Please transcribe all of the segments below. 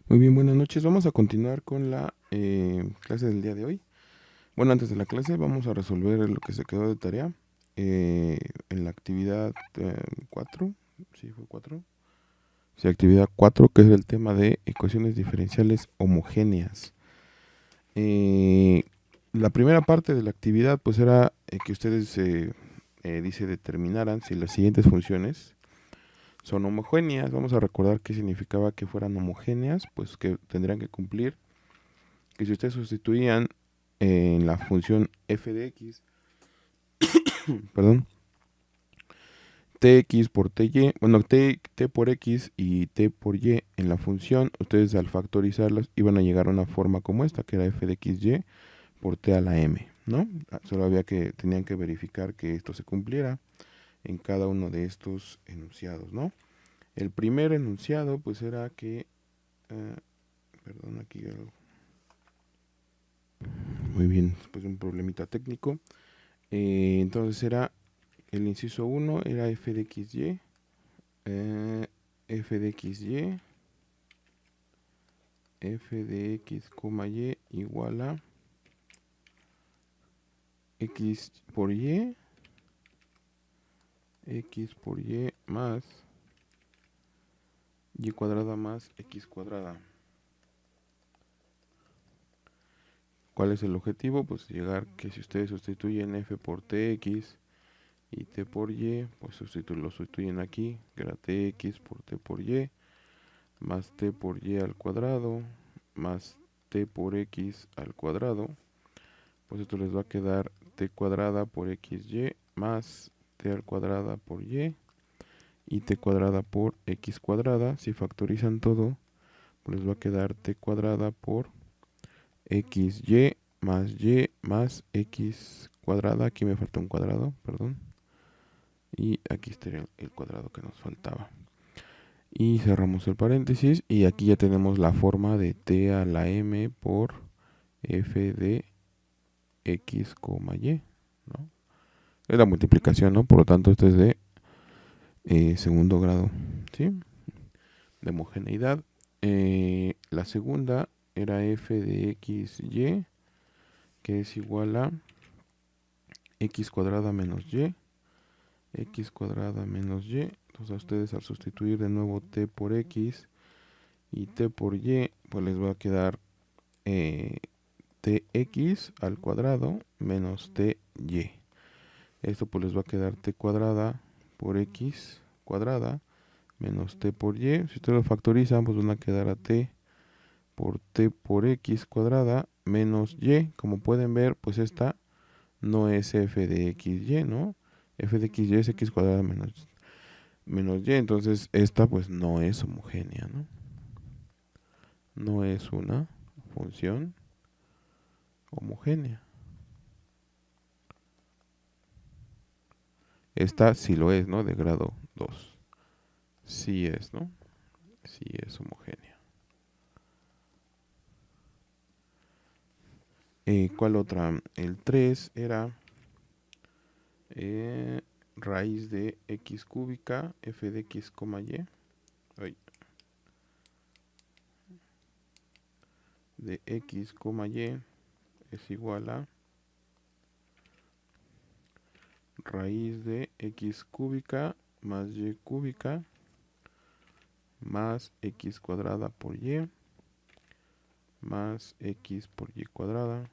Muy bien, buenas noches. Vamos a continuar con la clase del día de hoy. Bueno, antes de la clase vamos a resolver lo que se quedó de tarea eh, en la actividad 4. Sí, fue 4. Sí, actividad 4, que es el tema de ecuaciones diferenciales homogéneas. Eh, la primera parte de la actividad pues era que ustedes dice determinaran si las siguientes funciones son homogéneas. Vamos a recordar qué significaba que fueran homogéneas, pues que tendrían que cumplir que si ustedes sustituían en la función f de x, perdón, tx por ty, bueno, t por x y t por y en la función, ustedes al factorizarlas iban a llegar a una forma como esta, que era f de xy por t a la m, ¿no? Solo había que, tenían que verificar que esto se cumpliera en cada uno de estos enunciados, ¿no? El primer enunciado, pues era que, uh, perdón, aquí algo. Muy bien, después de un problemita técnico. Entonces era el inciso uno era f de xy, f de xy, f de x, y igual a x por y más y cuadrada más x cuadrada. ¿Cuál es el objetivo? Pues llegar que si ustedes sustituyen f por tx y t por y, pues lo sustituyen aquí, que era tx por t por y, más t por y al cuadrado, más t por x al cuadrado, pues esto les va a quedar t cuadrada por xy más t al cuadrada por y t cuadrada por x cuadrada. Si factorizan todo, pues les va a quedar t cuadrada por xy más x cuadrada. Aquí me falta un cuadrado, perdón. Y aquí estaría el cuadrado que nos faltaba. Y cerramos el paréntesis y aquí ya tenemos la forma de t a la m por f de x, y, ¿no? Es la multiplicación, ¿no? Por lo tanto, esto es de segundo grado, ¿sí? De homogeneidad. La segunda era f de x, y, que es igual a x cuadrada menos y, x cuadrada menos y. Entonces a ustedes al sustituir de nuevo t por x y t por y, pues les va a quedar eh, tx al cuadrado menos ty. Esto pues les va a quedar t cuadrada por x cuadrada menos t por y. Si ustedes lo factorizan, pues van a quedar a t por x cuadrada menos y. Como pueden ver, pues esta no es f de xy, ¿no? F de xy es x cuadrada menos y. Entonces esta pues no es homogénea, ¿no? No es una función homogénea. Esta sí lo es, ¿no? De grado 2. Sí es, ¿no? Sí es homogénea. ¿Cuál otra? El 3 era raíz de x cúbica f de x, y. Ay, de x, y es igual a raíz de x cúbica más y cúbica más x cuadrada por y más x por y cuadrada.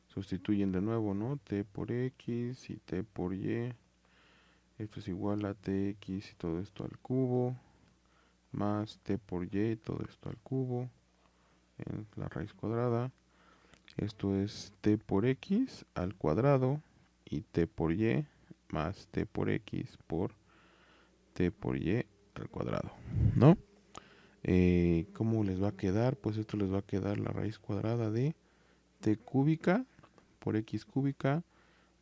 Sustituyen de nuevo, ¿no? T por x y t por y. Esto es igual a tx y todo esto al cubo más t por y, todo esto al cubo en la raíz cuadrada. Esto es t por x al cuadrado y t por y más t por x por t por y al cuadrado, ¿no? ¿Cómo les va a quedar? Pues esto les va a quedar la raíz cuadrada de t cúbica por x cúbica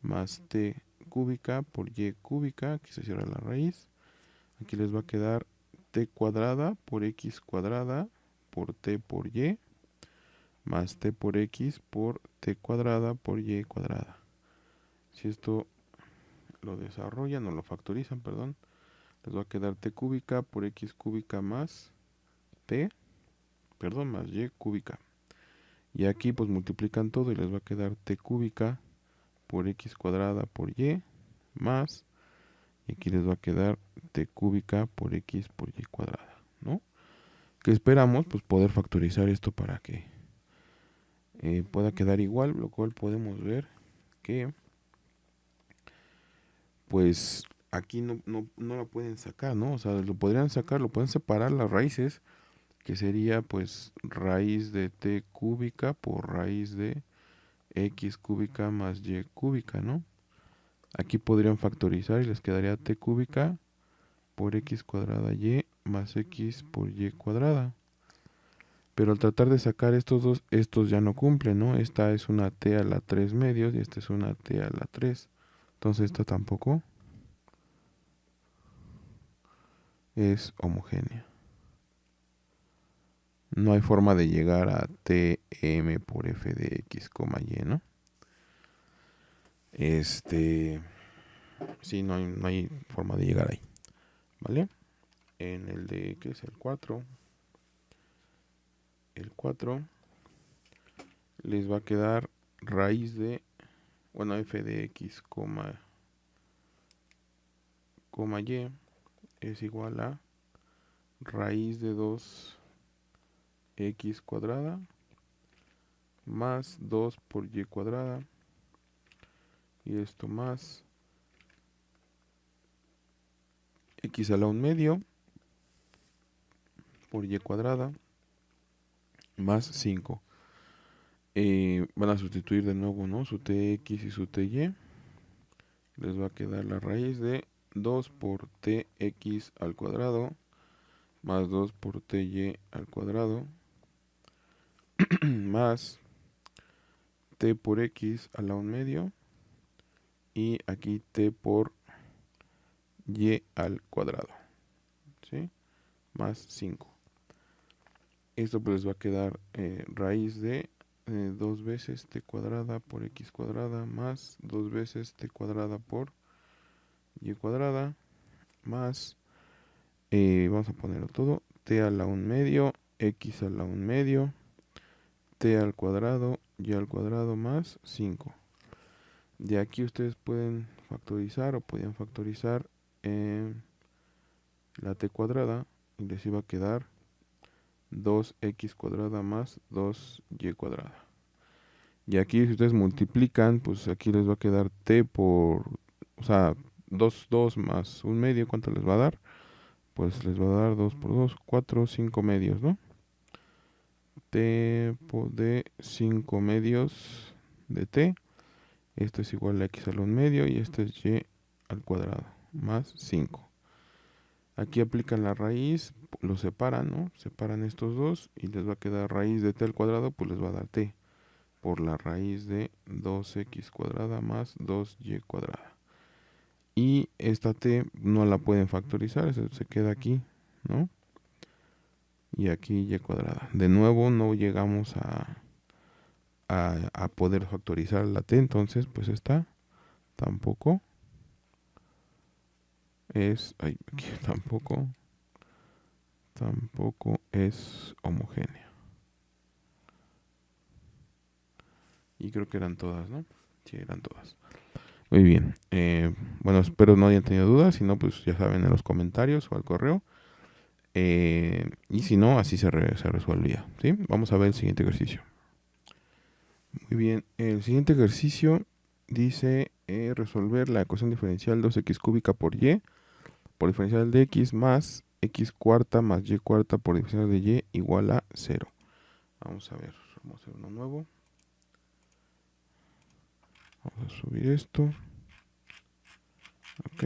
más t cúbica por y cúbica. Aquí se cierra la raíz. Aquí les va a quedar t cuadrada por x cuadrada por t por y más t por x por t cuadrada por y cuadrada. Si esto lo desarrollan o lo factorizan, perdón, les va a quedar t cúbica por x cúbica más t perdón, más y cúbica. Y aquí pues multiplican todo y les va a quedar t cúbica por x cuadrada por y más, y aquí les va a quedar t cúbica por x por y cuadrada, ¿no? Que esperamos pues poder factorizar esto para que pueda quedar igual, lo cual podemos ver que pues aquí no la pueden sacar, ¿no? O sea, lo podrían sacar, lo pueden separar las raíces, que sería pues raíz de t cúbica por raíz de x cúbica más y cúbica, ¿no? Aquí podrían factorizar y les quedaría t cúbica por x cuadrada y más x por y cuadrada. Pero al tratar de sacar estos dos, estos ya no cumplen, ¿no? Esta es una t a la 3 medios y esta es una t a la 3. Entonces esta tampoco es homogénea. No hay forma de llegar a tm por f de x, y, ¿no? Sí, no hay forma de llegar ahí, ¿vale? En el de, ¿qué es el 4? El 4 les va a quedar raíz de, bueno, f de x, y es igual a raíz de 2x cuadrada más 2 por y cuadrada, y esto más x a la 1 medio por y cuadrada más 5. Van a sustituir de nuevo, ¿no? Su tx y su ty. Les va a quedar la raíz de 2 por tx al cuadrado más 2 por ty al cuadrado más t por x a la 1 medio, y aquí t por y al cuadrado, ¿sí? Más 5. Esto pues les va a quedar raíz de 2 veces t cuadrada por x cuadrada más 2 veces t cuadrada por y cuadrada más, vamos a ponerlo todo, t a la 1 medio, x a la 1 medio, t al cuadrado, y al cuadrado más 5. De aquí ustedes pueden factorizar o podían factorizar la t cuadrada y les iba a quedar 2x cuadrada más 2y cuadrada. Y aquí si ustedes multiplican, pues aquí les va a quedar t por, o sea, 2 más 1 medio, ¿cuánto les va a dar? Pues les va a dar 2 por 2, 4, 5 medios, ¿no? T de 5 medios de t. Esto es igual a x al 1 medio y esto es y al cuadrado, más 5. Aquí aplican la raíz, lo separan, ¿no? Separan estos dos y les va a quedar raíz de t al cuadrado, pues les va a dar t por la raíz de 2x cuadrada más 2y cuadrada. Y esta t no la pueden factorizar, se queda aquí, ¿no? Y aquí y cuadrada. De nuevo no llegamos a poder factorizar la t, entonces pues esta tampoco es, aquí tampoco es homogénea. Y creo que eran todas, ¿no? Sí, eran todas. Muy bien. Bueno, espero no hayan tenido dudas. Si no, pues ya saben, en los comentarios o al correo. Y si no, así se resolvía, ¿sí? Vamos a ver el siguiente ejercicio. Muy bien. El siguiente ejercicio dice resolver la ecuación diferencial 2x cúbica por y por diferencial de x más x cuarta más y cuarta por diferencial de y igual a 0. Vamos a ver. Vamos a hacer uno nuevo. Vamos a subir esto. Ok.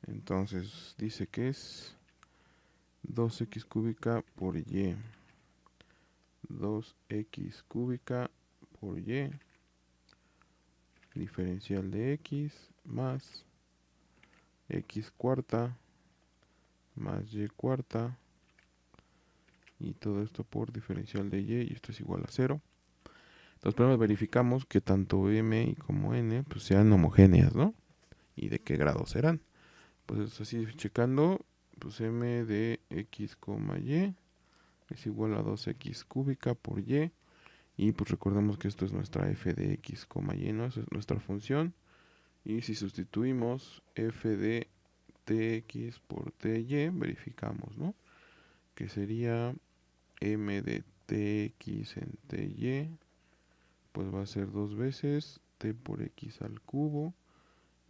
Entonces dice que es 2x cúbica por y. 2x cúbica por y. Diferencial de x más x cuarta más y cuarta. Y todo esto por diferencial de y esto es igual a 0. Entonces primero verificamos que tanto m como n pues sean homogéneas, ¿no? Y de qué grado serán. Pues así checando, pues m de x, y es igual a 2x cúbica por y. Y pues recordemos que esto es nuestra f de x, y, ¿no? Esa es nuestra función. Y si sustituimos f de tx por ty, verificamos, ¿no? Que sería m de tx en ty, pues va a ser 2 veces t por x al cubo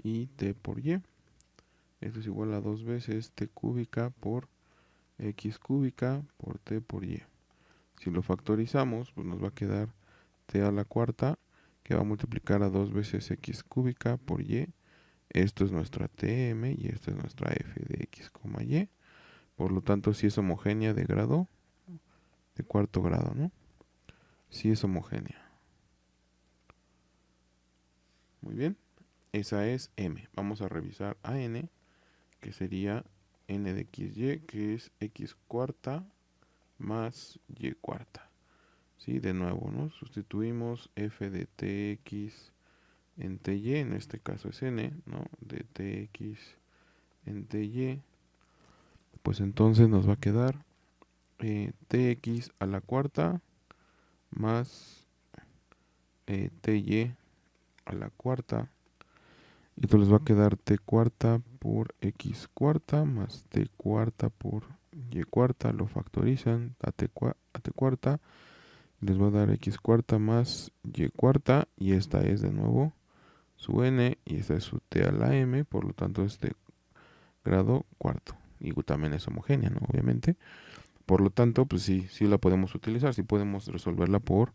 y t por y. Esto es igual a 2 veces t cúbica por x cúbica por t por y. Si lo factorizamos, pues nos va a quedar t a la cuarta, que va a multiplicar a 2 veces x cúbica por y. Esto es nuestra tm y esta es nuestra f de x, y. Por lo tanto, si es homogénea de grado, de cuarto grado, ¿no? Si es homogénea. Muy bien. Esa es m. Vamos a revisar a n, que sería n de xy, que es x cuarta más y cuarta. ¿Sí? De nuevo, ¿no? Sustituimos f de tx en ty, en este caso es n, ¿no? De tx en ty, pues entonces nos va a quedar tx a la cuarta más ty a la cuarta. Y esto les va a quedar t cuarta por x cuarta más t cuarta por y cuarta. Lo factorizan a t cuarta. Les va a dar x cuarta más y cuarta. Y esta es de nuevo su n. Y esta es su t a la m. Por lo tanto es de grado cuarto. Y también es homogénea, ¿no? Obviamente. Por lo tanto, pues sí la podemos utilizar. Sí podemos resolverla por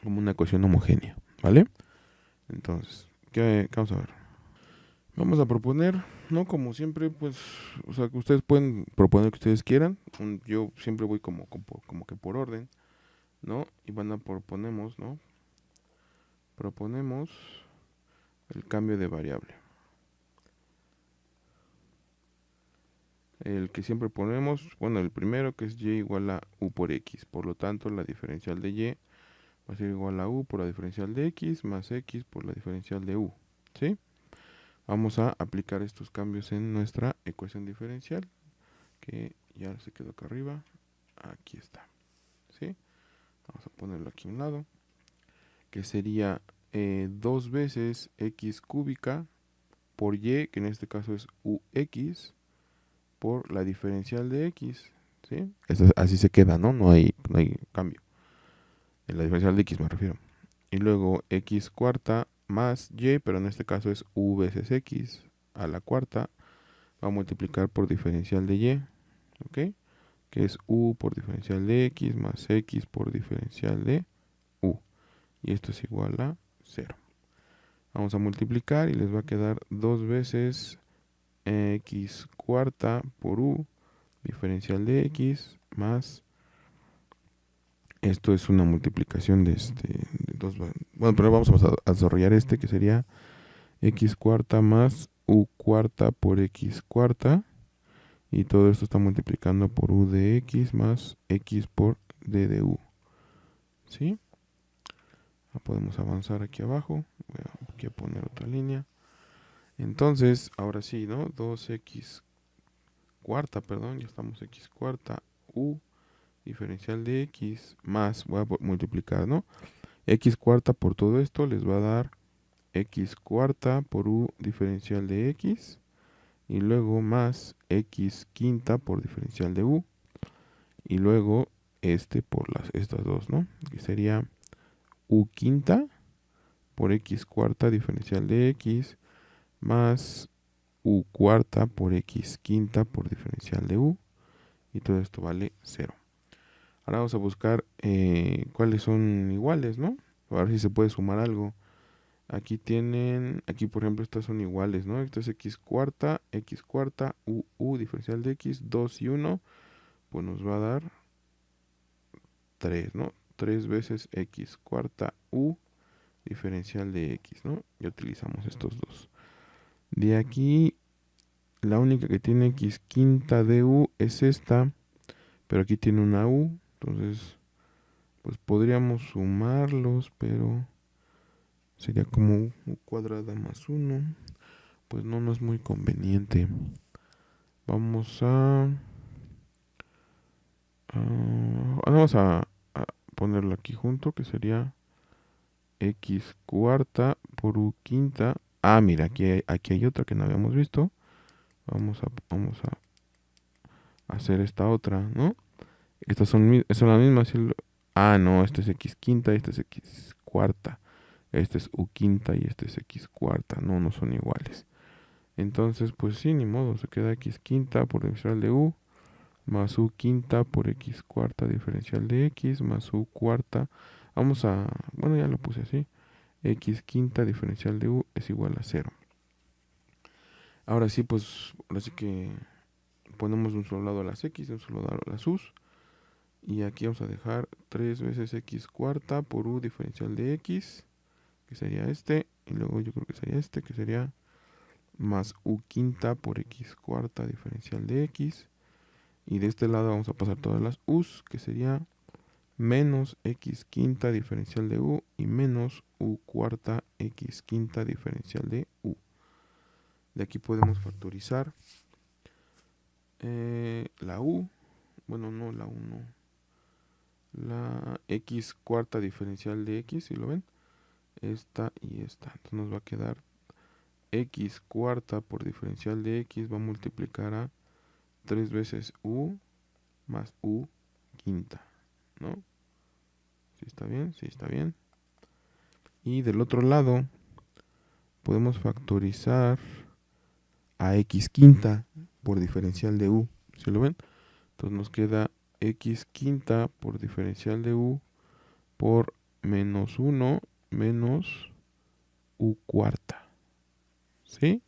como una ecuación homogénea. ¿Vale? Entonces, ¿qué vamos a ver? Vamos a proponer, ¿no? Como siempre, pues, o sea, que ustedes pueden proponer lo que ustedes quieran. Yo siempre voy como que por orden, ¿no? Y proponemos, ¿no? Proponemos el cambio de variable. El que siempre ponemos, bueno, el primero que es y igual a u por x. Por lo tanto, la diferencial de y va a ser igual a u por la diferencial de x más x por la diferencial de u, ¿sí? Vamos a aplicar estos cambios en nuestra ecuación diferencial, que ya se quedó acá arriba. Aquí está, ¿sí? Vamos a ponerlo aquí a un lado, que sería 2 veces x cúbica por y, que en este caso es ux, por la diferencial de x, ¿sí? Así se queda, ¿no? No hay cambio. En la diferencial de x me refiero. Y luego x cuarta más y, pero en este caso es u veces x a la cuarta, va a multiplicar por diferencial de y, ¿ok? Que es u por diferencial de x más x por diferencial de u. Y esto es igual a 0. Vamos a multiplicar y les va a quedar 2 veces x cuarta por u diferencial de x más, esto es una multiplicación de dos, bueno, pero vamos a desarrollar que sería x cuarta más u cuarta por x cuarta, y todo esto está multiplicando por u de x más x por d de u, ¿sí? Podemos avanzar aquí abajo, voy aquí a poner otra línea. Entonces, ahora sí, ¿no? 2x cuarta, perdón, ya estamos x cuarta, u diferencial de x más, voy a multiplicar, ¿no? X cuarta por todo esto les va a dar x cuarta por u diferencial de x, y luego más x quinta por diferencial de u, y luego por estas dos, ¿no? Que sería u quinta por x cuarta diferencial de x más u cuarta por x quinta por diferencial de u, y todo esto vale 0. Ahora vamos a buscar cuáles son iguales, ¿no? A ver si se puede sumar algo. Aquí por ejemplo estas son iguales, ¿no? Esto es x cuarta, u diferencial de x, 2 y 1, pues nos va a dar 3, ¿no? 3 veces x cuarta u diferencial de x, ¿no? Y utilizamos estos dos. De aquí, la única que tiene x quinta de u es esta, pero aquí tiene una u, entonces pues podríamos sumarlos, pero sería como u cuadrada más 1, pues no es muy conveniente. Vamos a Vamos a ponerlo aquí junto, que sería x cuarta por u quinta. Ah, mira, aquí hay otra que no habíamos visto. Vamos a hacer esta otra, ¿no? Estas son las mismas. Ah, no, este es x quinta y este es x cuarta. Este es u quinta y este es x cuarta. No, no son iguales. Entonces, pues sí, ni modo. Se queda x quinta por diferencial de u más u quinta por x cuarta diferencial de x más u cuarta. Bueno, ya lo puse así. X quinta diferencial de u es igual a cero. Ahora sí, pues, ahora sí que ponemos de un solo lado las x, de un solo lado las u's. Y aquí vamos a dejar 3 veces x cuarta por u diferencial de x, que sería este. Y luego yo creo que sería este, que sería más u quinta por x cuarta diferencial de x. Y de este lado vamos a pasar todas las u's, que sería menos x quinta diferencial de u y menos u cuarta x quinta diferencial de u. De aquí podemos factorizar la u, bueno, no la u, no, la x cuarta diferencial de x, si lo ven, esta y esta. Entonces nos va a quedar x cuarta por diferencial de x va a multiplicar a 3 veces u más u quinta, ¿no? ¿Sí está bien? Sí está bien. Y del otro lado podemos factorizar a x quinta por diferencial de u, ¿sí lo ven? Entonces nos queda x quinta por diferencial de u por menos 1 menos u cuarta, ¿sí?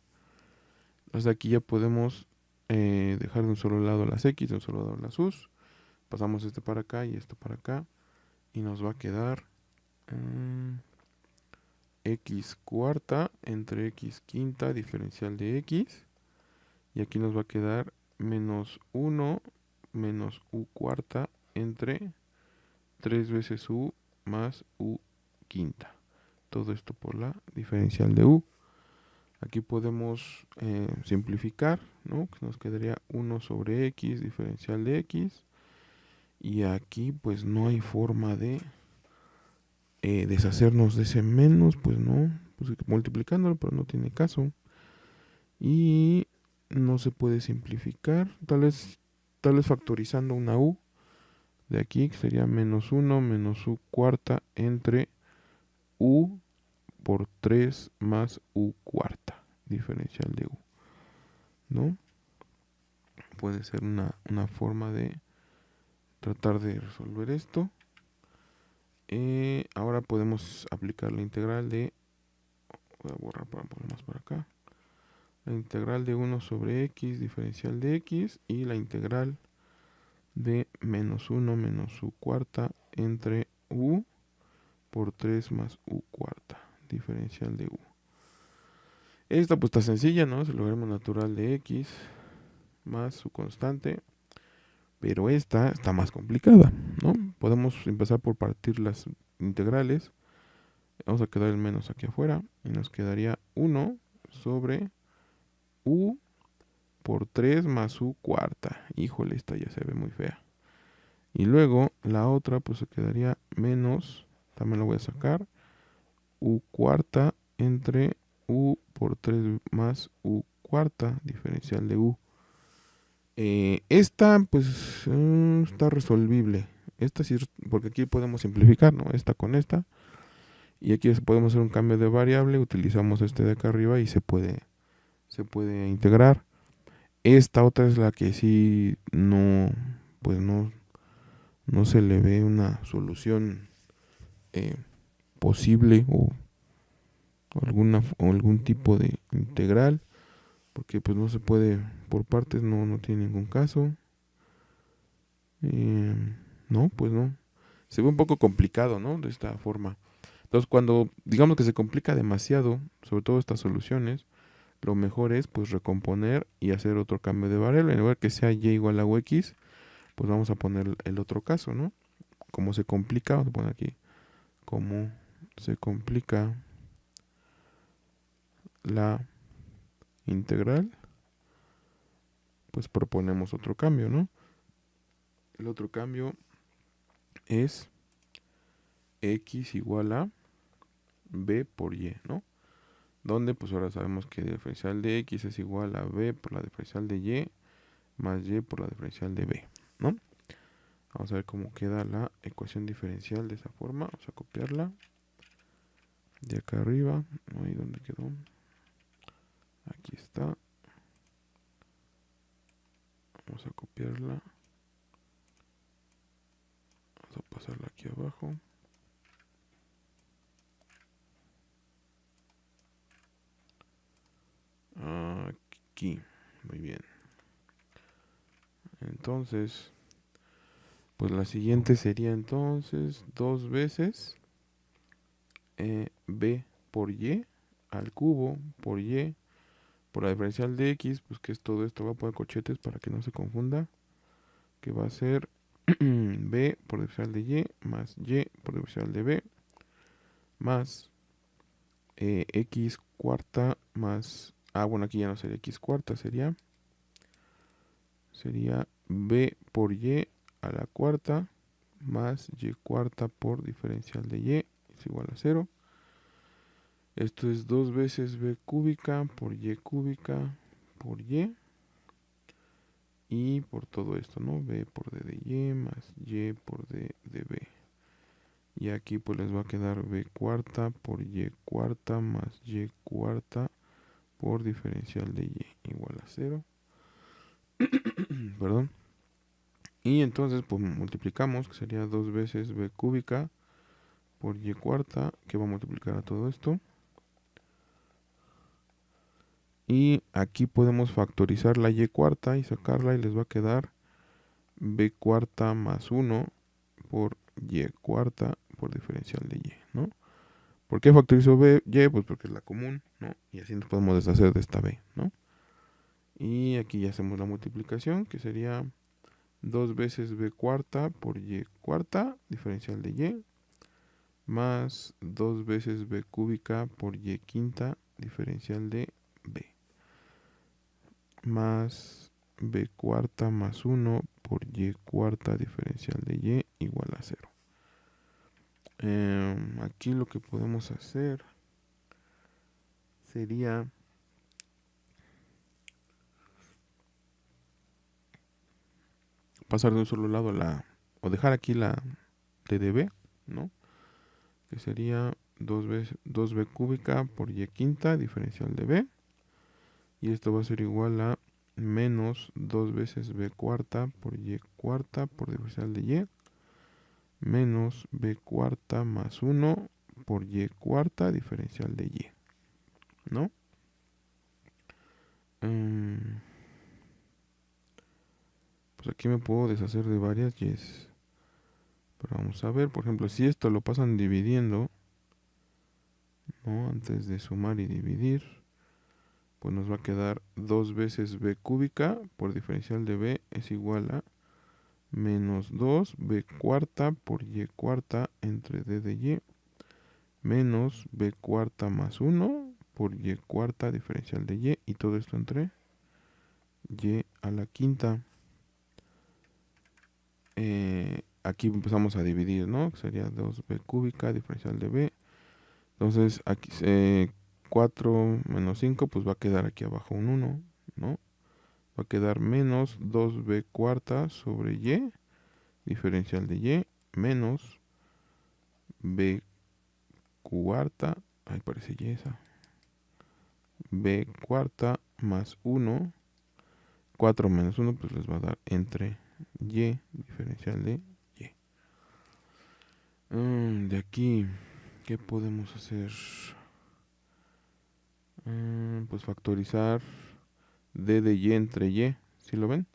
Entonces aquí ya podemos dejar de un solo lado las x, de un solo lado las u's. Pasamos este para acá y esto para acá. Y nos va a quedar x cuarta entre x quinta diferencial de x. Y aquí nos va a quedar menos 1 menos u cuarta entre 3 veces u más u quinta. Todo esto por la diferencial de u. Aquí podemos simplificar, ¿no? Que nos quedaría 1 sobre x diferencial de x. Y aquí pues no hay forma de deshacernos de ese menos, pues no. Pues multiplicándolo, pero no tiene caso. Y no se puede simplificar. Tal vez factorizando una u de aquí, que sería menos 1 menos u cuarta entre u por 3 más u cuarta diferencial de u, ¿no? Puede ser una forma de tratar de resolver esto. Ahora podemos aplicar la integral de, voy a borrar para poner más para acá, la integral de 1 sobre x diferencial de x y la integral de menos 1 menos u cuarta entre u por 3 más u cuarta diferencial de u. Esta pues está sencilla, ¿no? Es el logaritmo natural de x más su constante. Pero esta está más complicada, ¿no? Podemos empezar por partir las integrales. Vamos a quedar el menos aquí afuera. Y nos quedaría 1 sobre u por 3 más u cuarta. Híjole, esta ya se ve muy fea. Y luego la otra pues se quedaría menos, también la voy a sacar, u cuarta entre u por 3 más u cuarta diferencial de u. Esta pues está resolvible. Esta sí, porque aquí podemos simplificar, ¿no? Esta con esta. Y aquí podemos hacer un cambio de variable. Utilizamos este de acá arriba y se puede integrar. Esta otra es la que sí no, pues no se le ve una solución eh, posible o algún tipo de integral. Porque pues no se puede por partes, no tiene ningún caso. No, pues no. Se ve un poco complicado, ¿no? De esta forma. Entonces, cuando digamos que se complica demasiado, sobre todo estas soluciones, lo mejor es pues recomponer y hacer otro cambio de variable. En lugar que sea y igual a x, pues vamos a poner el otro caso, ¿no? Como se complica, vamos a poner aquí, como se complica la integral, pues proponemos otro cambio, ¿no? El otro cambio es x igual a b por y, ¿no? Donde pues ahora sabemos que el diferencial de x es igual a b por la diferencial de y más y por la diferencial de b, ¿no? Vamos a ver cómo queda la ecuación diferencial de esa forma. Vamos a copiarla de acá arriba. Ahí donde quedó. Aquí está. Vamos a copiarla. Vamos a pasarla aquí abajo. Aquí. Muy bien. Entonces, pues la siguiente sería entonces 2 veces b por y al cubo por y por la diferencial de x, pues que es todo esto. Voy a poner corchetes para que no se confunda. Que va a ser b por diferencial de y más y por diferencial de b más x cuarta más... bueno, aquí ya no sería x cuarta, sería b por y a la cuarta más y cuarta por diferencial de y es igual a 0. Esto es 2 veces b cúbica por y cúbica por y por todo esto, ¿no? B por d de y más y por d de b. Y aquí pues les va a quedar b cuarta por y cuarta más y cuarta por diferencial de y igual a 0. Perdón. Y entonces pues multiplicamos, que sería 2 veces b cúbica por y cuarta, que va a multiplicar a todo esto. Y aquí podemos factorizar la y cuarta y sacarla y les va a quedar b cuarta más 1 por y cuarta por diferencial de y, ¿no? ¿Por qué factorizo b, y? Pues porque es la común, ¿no? Y así nos podemos deshacer de esta b, ¿no? Y aquí ya hacemos la multiplicación, que sería 2 veces b cuarta por y cuarta, diferencial de y, más 2 veces b cúbica por y quinta, diferencial de b, más b cuarta más 1 por y cuarta, diferencial de y igual a 0. Aquí lo que podemos hacer sería pasar de un solo lado o dejar aquí la d de b, ¿no? Que sería 2b cúbica por y quinta, diferencial de b. Y esto va a ser igual a menos 2 veces b cuarta por y cuarta por diferencial de y, menos b cuarta más 1 por y cuarta, diferencial de y, ¿no? Pues aquí me puedo deshacer de varias y's. Pero vamos a ver, por ejemplo, si esto lo pasan dividiendo, ¿no? Antes de sumar y dividir, pues nos va a quedar 2 veces b cúbica por diferencial de b es igual a menos 2 b cuarta por y cuarta entre d de y, menos b cuarta más 1 por y cuarta diferencial de y todo esto entre y a la quinta. Aquí empezamos a dividir, ¿no? Sería 2b cúbica diferencial de b. Entonces aquí 4 menos 5 pues va a quedar aquí abajo un 1, ¿no? Va a quedar menos 2b cuarta sobre y, diferencial de y, menos b cuarta, ahí parece y esa, b cuarta más 1, 4 menos 1 pues les va a dar entre y, diferencial de y. De aquí, ¿qué podemos hacer? Pues factorizar d de y entre y, ¿sí lo ven?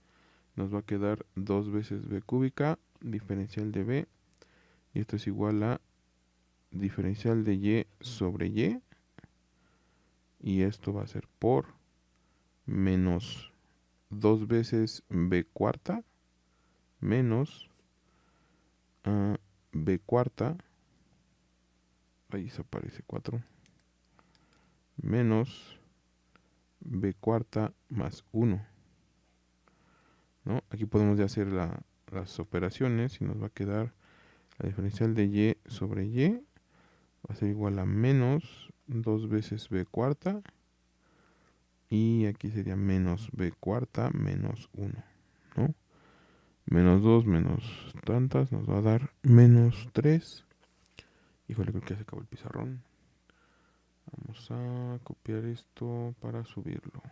Nos va a quedar 2 veces b cúbica, diferencial de b, y esto es igual a diferencial de y sobre y esto va a ser por menos 2 veces b cuarta, menos b cuarta, ahí desaparece 4, menos b cuarta más 1, ¿no? Aquí podemos ya hacer las operaciones y nos va a quedar la diferencial de y sobre y va a ser igual a menos 2 veces b cuarta. Y aquí sería menos b cuarta menos 1, ¿no? Menos 2 menos tantas nos va a dar menos 3. Híjole, creo que ya se acabó el pizarrón. Vamos a copiar esto para subirlo.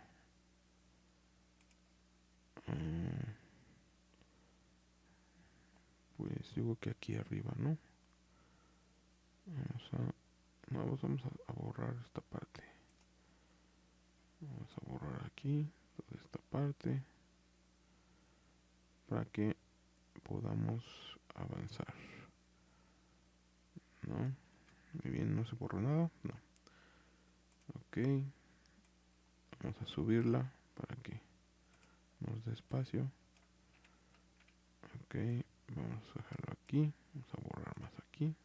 Pues digo que aquí arriba, ¿no? Vamos a borrar esta parte. Vamos a borrar aquí toda esta parte para que podamos avanzar. ¿No? Muy bien, no se borró nada. No. Ok. Vamos a subirla para que nos dé espacio. Ok. Vamos a dejarlo aquí. Vamos a borrar más aquí.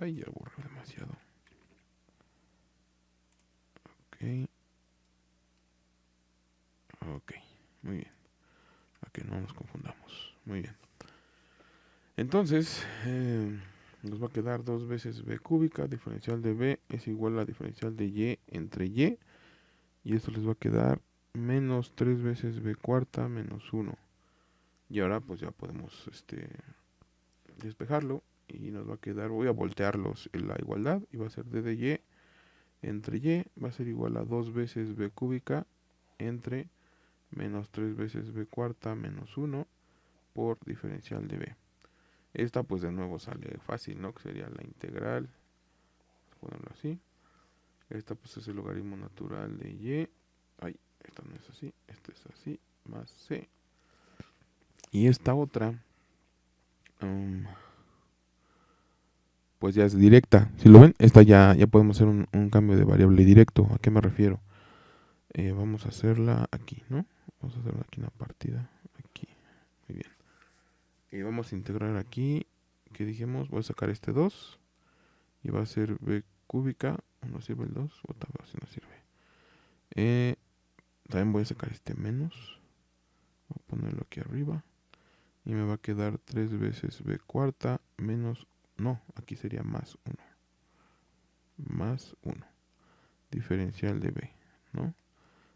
Ay, ya borré demasiado. Ok. Ok. Muy bien. Para que no nos confundamos. Muy bien. Entonces, nos va a quedar 2 veces b cúbica, diferencial de b es igual a la diferencial de y entre y. Y esto les va a quedar menos 3 veces b cuarta menos 1. Y ahora pues ya podemos despejarlo. Y nos va a quedar, voy a voltearlos en la igualdad. Y va a ser d de y entre y va a ser igual a 2 veces b cúbica entre menos 3 veces b cuarta menos 1 por diferencial de b. Esta pues de nuevo sale fácil, ¿no? Que sería la integral. Vamos a ponerlo así. Esta pues es el logaritmo natural de y. Ay, esta no es así. Esta es así. Más c. Y esta otra, pues ya es directa. Si lo ven, esta ya podemos hacer un cambio de variable directo. ¿A qué me refiero? Vamos a hacerla aquí, ¿no? Vamos a hacerla aquí en la partida. Aquí. Muy bien. Y vamos a integrar aquí. ¿Qué dijimos? Voy a sacar este 2. Y va a ser b cúbica. ¿No sirve el 2? O tal vez no sirve. También voy a sacar este menos. Voy a ponerlo aquí arriba. Y me va a quedar 3 veces b cuarta menos... No, aquí sería más 1. Más 1. Diferencial de b, ¿no?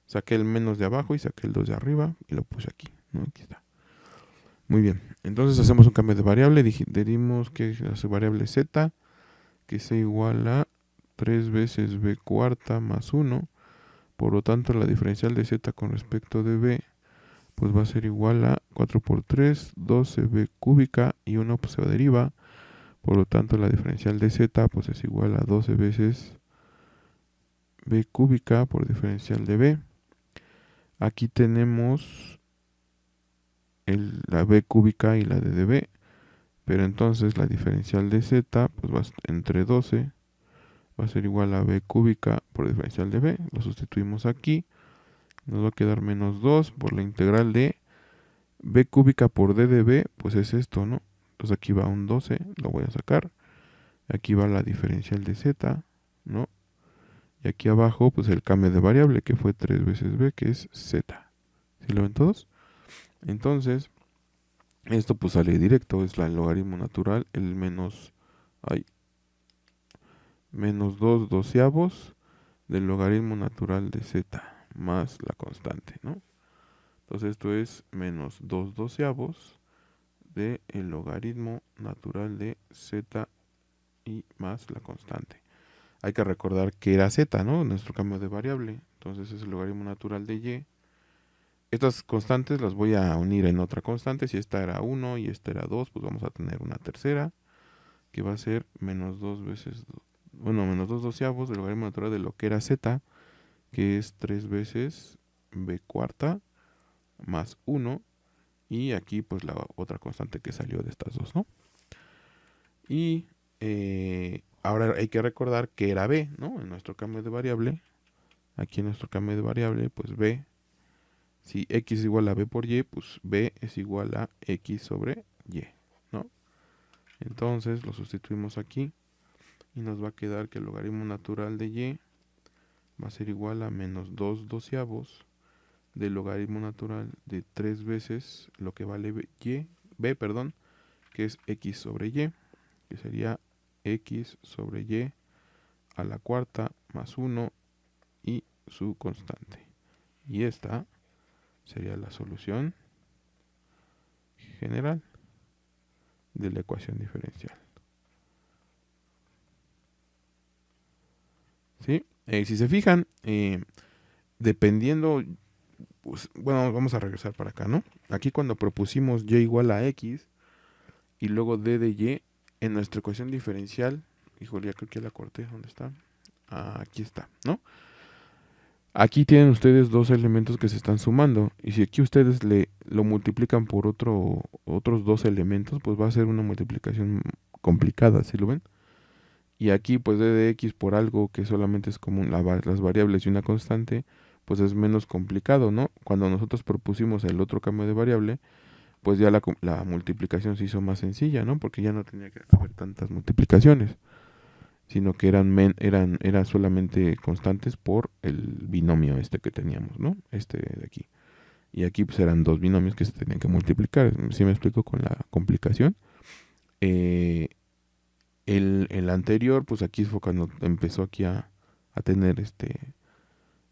Saqué el menos de abajo y saqué el 2 de arriba y lo puse aquí, ¿no? Aquí está. Muy bien. Entonces hacemos un cambio de variable. Dijimos que hace variable z, que sea igual a 3 veces b cuarta más 1. Por lo tanto, la diferencial de z con respecto de b pues va a ser igual a 4 por 3, 12b cúbica y 1 pues se deriva. Por lo tanto, la diferencial de z pues es igual a 12 veces b cúbica por diferencial de b. Aquí tenemos la b cúbica y la de b. Pero entonces la diferencial de z pues va entre 12. Va a ser igual a b cúbica por diferencial de b. Lo sustituimos aquí. Nos va a quedar menos 2 por la integral de b cúbica por d de b. Pues es esto, ¿no? Entonces aquí va un 12. Lo voy a sacar. Aquí va la diferencial de z, ¿no? Y aquí abajo, pues el cambio de variable, que fue 3 veces b, que es z. ¿Sí lo ven todos? Entonces, esto pues sale directo, es el logaritmo natural, el menos 2 doceavos del logaritmo natural de z, más la constante, ¿no? Entonces esto es menos 2 doceavos del logaritmo natural de z y más la constante. Hay que recordar que era z, ¿no? Nuestro cambio de variable. Entonces es el logaritmo natural de y. Estas constantes las voy a unir en otra constante. Si esta era 1 y esta era 2, pues vamos a tener una tercera, que va a ser menos 2 veces, menos 2 doceavos del logaritmo natural de lo que era z, que es 3 veces b cuarta más 1. Y aquí pues la otra constante que salió de estas dos, ¿no? Y ahora hay que recordar que era b, ¿no? En nuestro cambio de variable. Aquí en nuestro cambio de variable, pues b, si x es igual a b por y, pues b es igual a x sobre y, ¿no? Entonces lo sustituimos aquí y nos va a quedar que el logaritmo natural de y va a ser igual a menos 2 doceavos del logaritmo natural de 3 veces lo que vale b, que es x sobre y, que sería x sobre y a la cuarta más 1 y su constante. Y esta sería la solución general de la ecuación diferencial. ¿Sí? Si se fijan, dependiendo, pues, bueno, vamos a regresar para acá, ¿no? Aquí cuando propusimos y igual a x y luego d de y, en nuestra ecuación diferencial, híjole, ya creo que la corté, ¿dónde está? Aquí está, ¿no? Aquí tienen ustedes dos elementos que se están sumando, y si aquí ustedes lo multiplican por otros dos elementos, pues va a ser una multiplicación complicada, ¿sí lo ven? Y aquí pues d de x por algo que solamente es como las variables y una constante, pues es menos complicado, ¿no? Cuando nosotros propusimos el otro cambio de variable, pues ya la multiplicación se hizo más sencilla, ¿no? Porque ya no tenía que haber tantas multiplicaciones, sino que eran solamente constantes por el binomio este que teníamos, ¿no? Este de aquí. Y aquí pues eran dos binomios que se tenían que multiplicar. ¿Sí me explico con la complicación? El anterior, pues aquí fue cuando empezó aquí a tener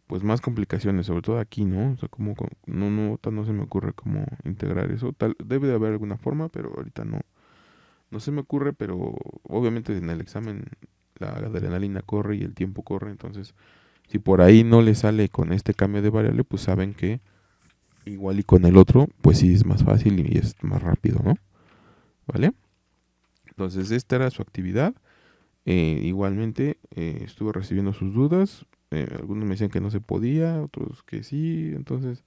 pues más complicaciones, sobre todo aquí, ¿no? O sea, como no se me ocurre cómo integrar eso. Debe de haber alguna forma, pero ahorita no se me ocurre, pero obviamente en el examen la adrenalina corre y el tiempo corre, entonces si por ahí no le sale con este cambio de variable, pues saben que igual y con el otro, pues sí es más fácil y es más rápido, ¿no? ¿Vale? Entonces esta era su actividad. Igualmente estuve recibiendo sus dudas. Algunos me decían que no se podía, otros que sí. Entonces,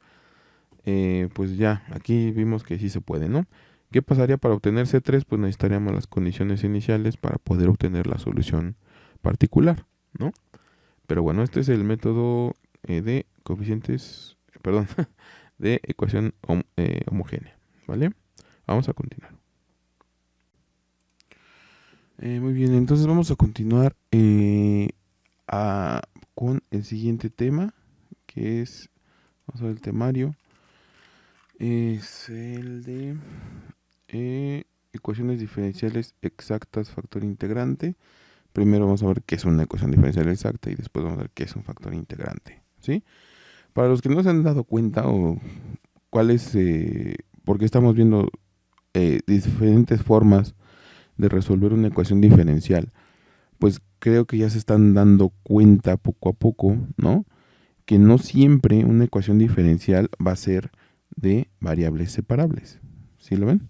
pues ya, aquí vimos que sí se puede, ¿no? ¿Qué pasaría para obtener C3? Pues necesitaríamos las condiciones iniciales para poder obtener la solución particular, ¿no? Pero bueno, este es el método de coeficientes, perdón, de ecuación homogénea, ¿vale? Vamos a continuar. Muy bien, entonces vamos a continuar con el siguiente tema, que es, vamos a ver el temario, es el de ecuaciones diferenciales exactas, factor integrante. Primero vamos a ver qué es una ecuación diferencial exacta y después vamos a ver qué es un factor integrante, ¿sí? Para los que no se han dado cuenta o porque estamos viendo diferentes formas de resolver una ecuación diferencial, pues creo que ya se están dando cuenta poco a poco, ¿no? Que no siempre una ecuación diferencial va a ser de variables separables. ¿Sí lo ven?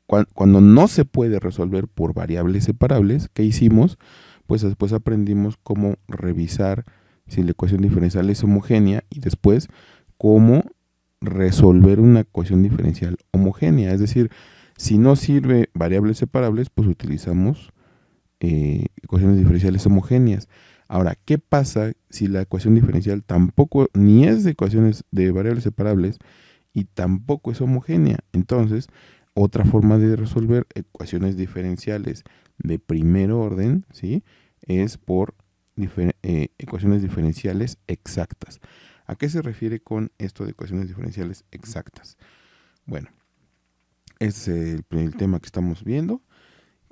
Cuando no se puede resolver por variables separables, ¿qué hicimos? Pues después aprendimos cómo revisar si la ecuación diferencial es homogénea y después cómo resolver una ecuación diferencial homogénea. Es decir, si no sirve variables separables, pues utilizamos ecuaciones diferenciales homogéneas. Ahora, ¿qué pasa si la ecuación diferencial tampoco ni es de ecuaciones de variables separables y tampoco es homogénea? Entonces, otra forma de resolver ecuaciones diferenciales de primer orden, ¿sí?, es por ecuaciones diferenciales exactas. ¿A qué se refiere con esto de ecuaciones diferenciales exactas? Bueno, este es el tema que estamos viendo.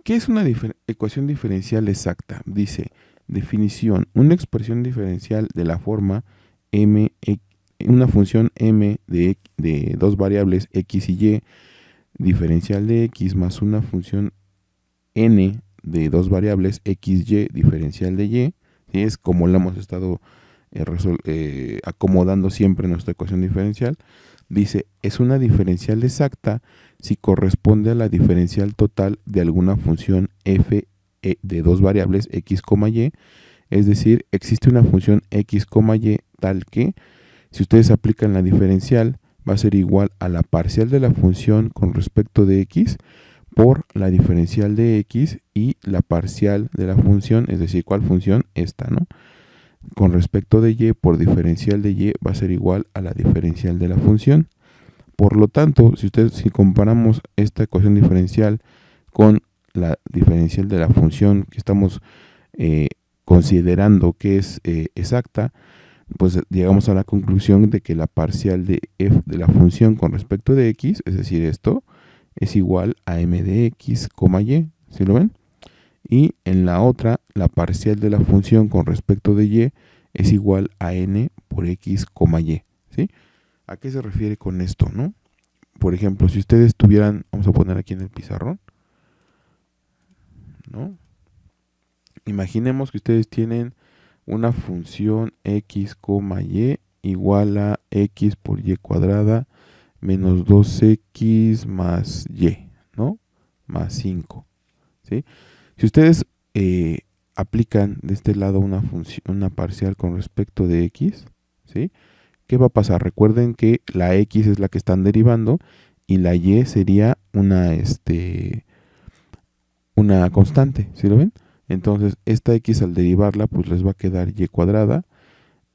¿Qué es una ecuación diferencial exacta? Dice, definición, una expresión diferencial de la forma una función m de dos variables x y y, diferencial de x más una función n de dos variables x, y, diferencial de y, ¿sí? Es como la hemos estado acomodando siempre en nuestra ecuación diferencial. Dice, es una diferencial exacta si corresponde a la diferencial total de alguna función f de dos variables x, y, es decir, existe una función x, y tal que, si ustedes aplican la diferencial, va a ser igual a la parcial de la función con respecto de x por la diferencial de x y la parcial de la función, es decir, ¿cuál función? Esta, ¿no? Con respecto de y por diferencial de y va a ser igual a la diferencial de la función. Por lo tanto, si comparamos esta ecuación diferencial con la diferencial de la función que estamos considerando que es exacta, pues llegamos a la conclusión de que la parcial de f de la función con respecto de x, es decir, esto, es igual a m de x, y, ¿sí lo ven? Y en la otra, la parcial de la función con respecto de y es igual a n por x, y, ¿sí? ¿A qué se refiere con esto, no? Por ejemplo, si ustedes tuvieran, vamos a poner aquí en el pizarrón, ¿no? Imaginemos que ustedes tienen una función x, y igual a x por y cuadrada menos 2x más y, ¿no? Más 5, ¿sí? Si ustedes aplican de este lado una función, una parcial con respecto de x, ¿sí? ¿Qué va a pasar? Recuerden que la x es la que están derivando y la y sería una constante, ¿sí lo ven? Entonces, esta x al derivarla, pues les va a quedar y cuadrada.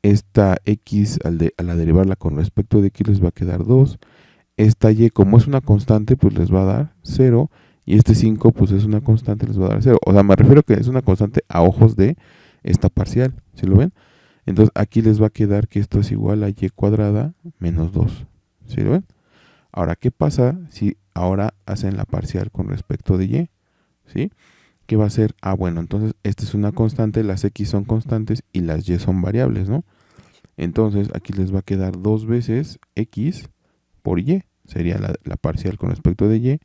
Esta x al derivarla con respecto de x les va a quedar 2. Esta y, como es una constante, pues les va a dar 0. Y este 5, pues es una constante, les va a dar 0. O sea, me refiero a que es una constante a ojos de esta parcial, ¿sí lo ven? Entonces, aquí les va a quedar que esto es igual a y cuadrada menos 2, ¿sí lo ven? Ahora, ¿qué pasa si ahora hacen la parcial con respecto de y? ¿Sí? ¿Qué va a ser? Ah, bueno, entonces esta es una constante, las x son constantes y las y son variables, ¿no? Entonces aquí les va a quedar 2 veces x por y, sería la parcial con respecto de y.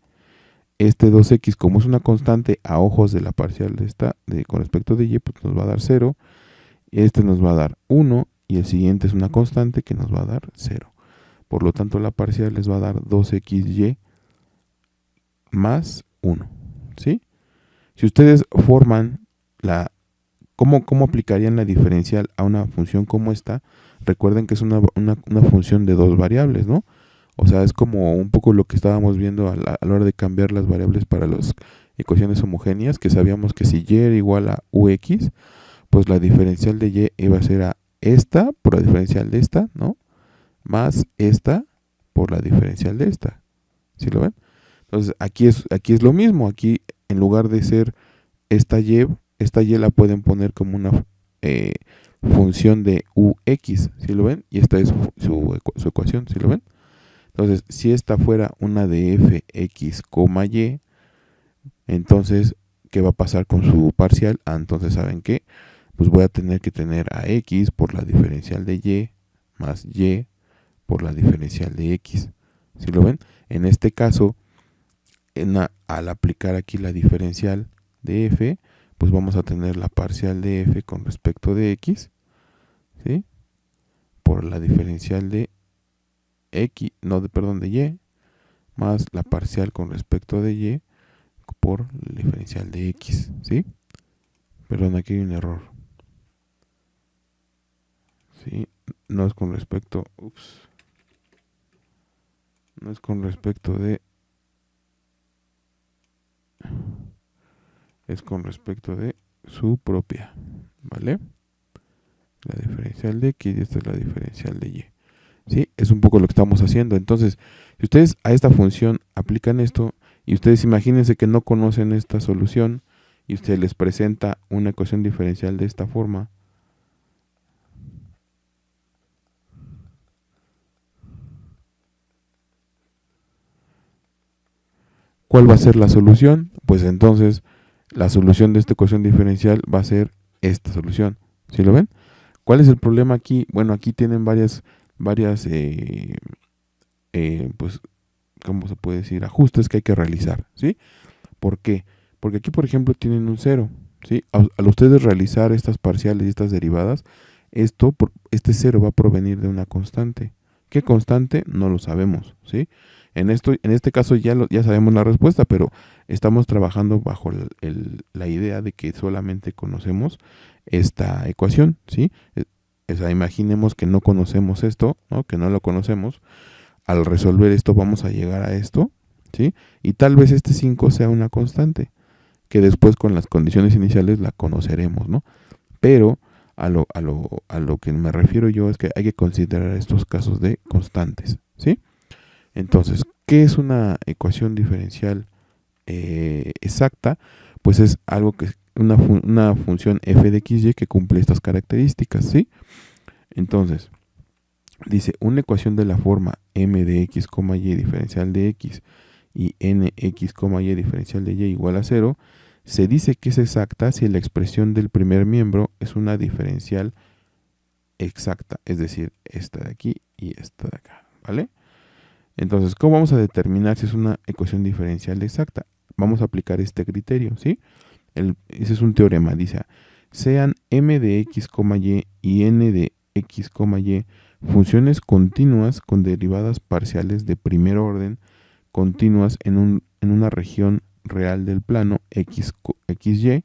Este 2x, como es una constante a ojos de la parcial de esta, con respecto de y, pues nos va a dar 0. Este nos va a dar 1 y el siguiente es una constante que nos va a dar 0. Por lo tanto, la parcial les va a dar 2xy más 1, ¿sí? Si ustedes forman ¿cómo aplicarían la diferencial a una función como esta? Recuerden que es una función de dos variables, ¿no? O sea, es como un poco lo que estábamos viendo a la hora de cambiar las variables para las ecuaciones homogéneas, que sabíamos que si y era igual a ux, pues la diferencial de y iba a ser a esta por la diferencial de esta, ¿no? Más esta por la diferencial de esta. ¿Sí lo ven? Entonces, aquí es lo mismo. Aquí, en lugar de ser esta y la pueden poner como una función de ux, ¿sí lo ven? Y esta es su ecuación, ¿sí lo ven? Entonces, si esta fuera una de fx, y, entonces, ¿qué va a pasar con su parcial? Ah, entonces, ¿saben qué? Pues voy a tener que tener a x por la diferencial de y más y por la diferencial de x. ¿Sí lo ven? En este caso, al aplicar aquí la diferencial de f, pues vamos a tener la parcial de f con respecto de x, ¿sí? Por la diferencial de x, no, perdón, de y, más la parcial con respecto de y por la diferencial de x, ¿sí? Perdón, aquí hay un error. ¿Sí? No es con respecto, no es con respecto de, es con respecto de su propia, ¿vale? La diferencial de x y esta es la diferencial de y. ¿Sí? Es un poco lo que estamos haciendo. Entonces, si ustedes a esta función aplican esto y ustedes imagínense que no conocen esta solución y usted les presenta una ecuación diferencial de esta forma, ¿cuál va a ser la solución? Pues entonces la solución de esta ecuación diferencial va a ser esta solución. ¿Sí lo ven? ¿Cuál es el problema aquí? Bueno, aquí tienen varias pues, ¿cómo se puede decir? Ajustes que hay que realizar, ¿sí? ¿Por qué? Porque aquí, por ejemplo, tienen un 0, ¿sí? Al ustedes realizar estas parciales y estas derivadas, este 0 va a provenir de una constante. ¿Qué constante? No lo sabemos, ¿sí? En este caso ya sabemos la respuesta, pero estamos trabajando bajo la idea de que solamente conocemos esta ecuación, ¿sí? O sea, imaginemos que no conocemos esto, ¿no? Que no lo conocemos. Al resolver esto vamos a llegar a esto, ¿sí? Y tal vez este 5 sea una constante, que después con las condiciones iniciales la conoceremos, ¿no? Pero a lo que me refiero yo es que hay que considerar estos casos de constantes, ¿sí? Entonces, ¿qué es una ecuación diferencial exacta? Pues es algo que una función f de xy que cumple estas características, ¿sí? Entonces, dice, una ecuación de la forma m de x, y diferencial de x y nx, y diferencial de y igual a 0, se dice que es exacta si la expresión del primer miembro es una diferencial exacta, es decir, esta de aquí y esta de acá, ¿vale? Entonces, ¿cómo vamos a determinar si es una ecuación diferencial exacta? Vamos a aplicar este criterio, ¿sí? Ese es un teorema, dice, sean m de x, y n de x, y funciones continuas con derivadas parciales de primer orden, continuas en una región real del plano xy,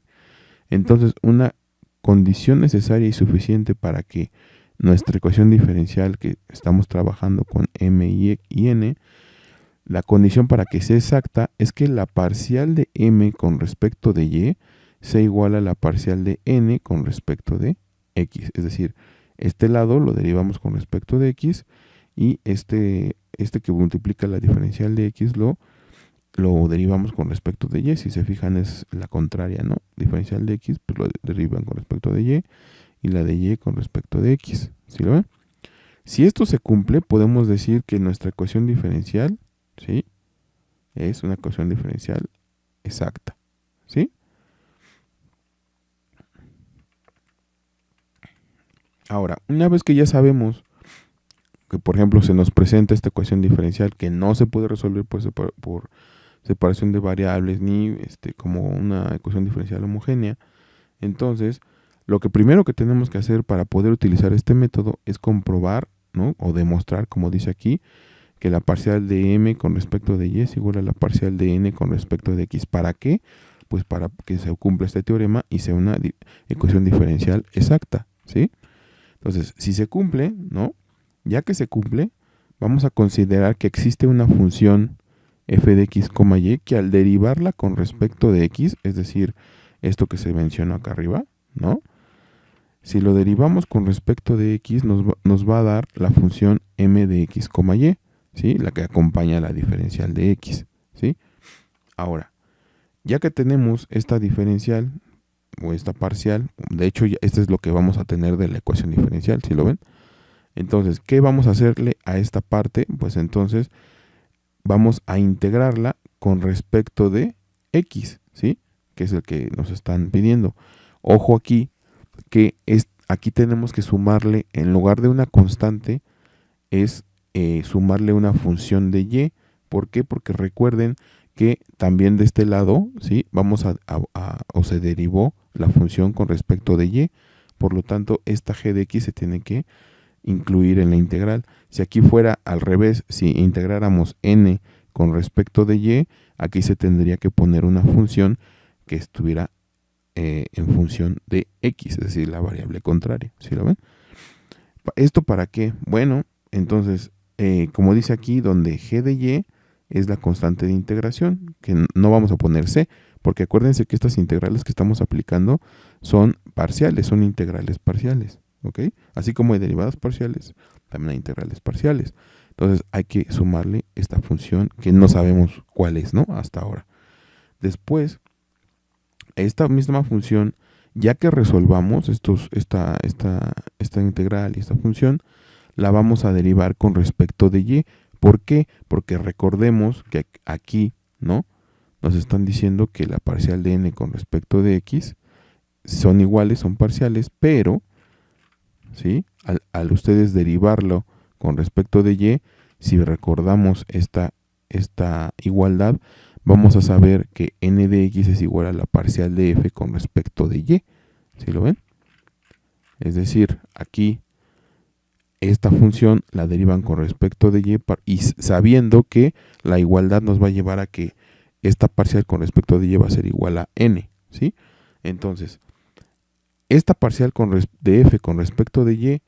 entonces una condición necesaria y suficiente para que nuestra ecuación diferencial que estamos trabajando con m y n, la condición para que sea exacta es que la parcial de m con respecto de y sea igual a la parcial de n con respecto de x. Es decir, este lado lo derivamos con respecto de x y este que multiplica la diferencial de x lo derivamos con respecto de y. Si se fijan es la contraria, ¿no? Diferencial de x, pues lo derivan con respecto de y la de y con respecto de x. ¿Sí lo ven? Si esto se cumple, podemos decir que nuestra ecuación diferencial, ¿sí?, es una ecuación diferencial exacta, ¿sí? Ahora, una vez que ya sabemos que, por ejemplo, se nos presenta esta ecuación diferencial que no se puede resolver por separación de variables ni como una ecuación diferencial homogénea, entonces lo que primero que tenemos que hacer para poder utilizar este método es comprobar, ¿no?, o demostrar, como dice aquí, que la parcial de m con respecto de y es igual a la parcial de n con respecto de x. ¿Para qué? Pues para que se cumpla este teorema y sea una ecuación diferencial exacta, ¿sí? Entonces, si se cumple, ¿no?, ya que se cumple, vamos a considerar que existe una función f de x, y que al derivarla con respecto de x, es decir, esto que se mencionó acá arriba, ¿no?, si lo derivamos con respecto de x, nos va a dar la función m de x, y, ¿sí?, la que acompaña la diferencial de x, ¿sí? Ahora, ya que tenemos esta diferencial o esta parcial, de hecho este es lo que vamos a tener de la ecuación diferencial, ¿sí lo ven? Entonces, ¿qué vamos a hacerle a esta parte? Pues entonces vamos a integrarla con respecto de x, ¿sí?, que es el que nos están pidiendo. Ojo aquí, que aquí tenemos que sumarle, en lugar de una constante, es sumarle una función de y. ¿Por qué? Porque recuerden que también de este lado, ¿sí?, vamos o se derivó la función con respecto de y. Por lo tanto, esta g de x se tiene que incluir en la integral. Si aquí fuera al revés, si integráramos n con respecto de y, aquí se tendría que poner una función que estuviera en función de x, es decir, la variable contraria. ¿Sí lo ven? ¿Esto para qué? Bueno, entonces, como dice aquí, donde g de y es la constante de integración, que no vamos a poner c, porque acuérdense que estas integrales que estamos aplicando son parciales, son integrales parciales, ¿ok? Así como hay derivadas parciales, también hay integrales parciales. Entonces hay que sumarle esta función que no sabemos cuál es, ¿no?, hasta ahora. Después, esta misma función, ya que resolvamos esta integral y esta función, la vamos a derivar con respecto de y. ¿Por qué? Porque recordemos que aquí, ¿no?, nos están diciendo que la parcial de n con respecto de x son iguales, son parciales, pero, ¿sí?, al ustedes derivarlo con respecto de y, si recordamos esta igualdad, vamos a saber que n de x es igual a la parcial de f con respecto de y. ¿Sí lo ven? Es decir, aquí esta función la derivan con respecto de y sabiendo que la igualdad nos va a llevar a que esta parcial con respecto de y va a ser igual a n, ¿sí? Entonces, esta parcial de f con respecto de y,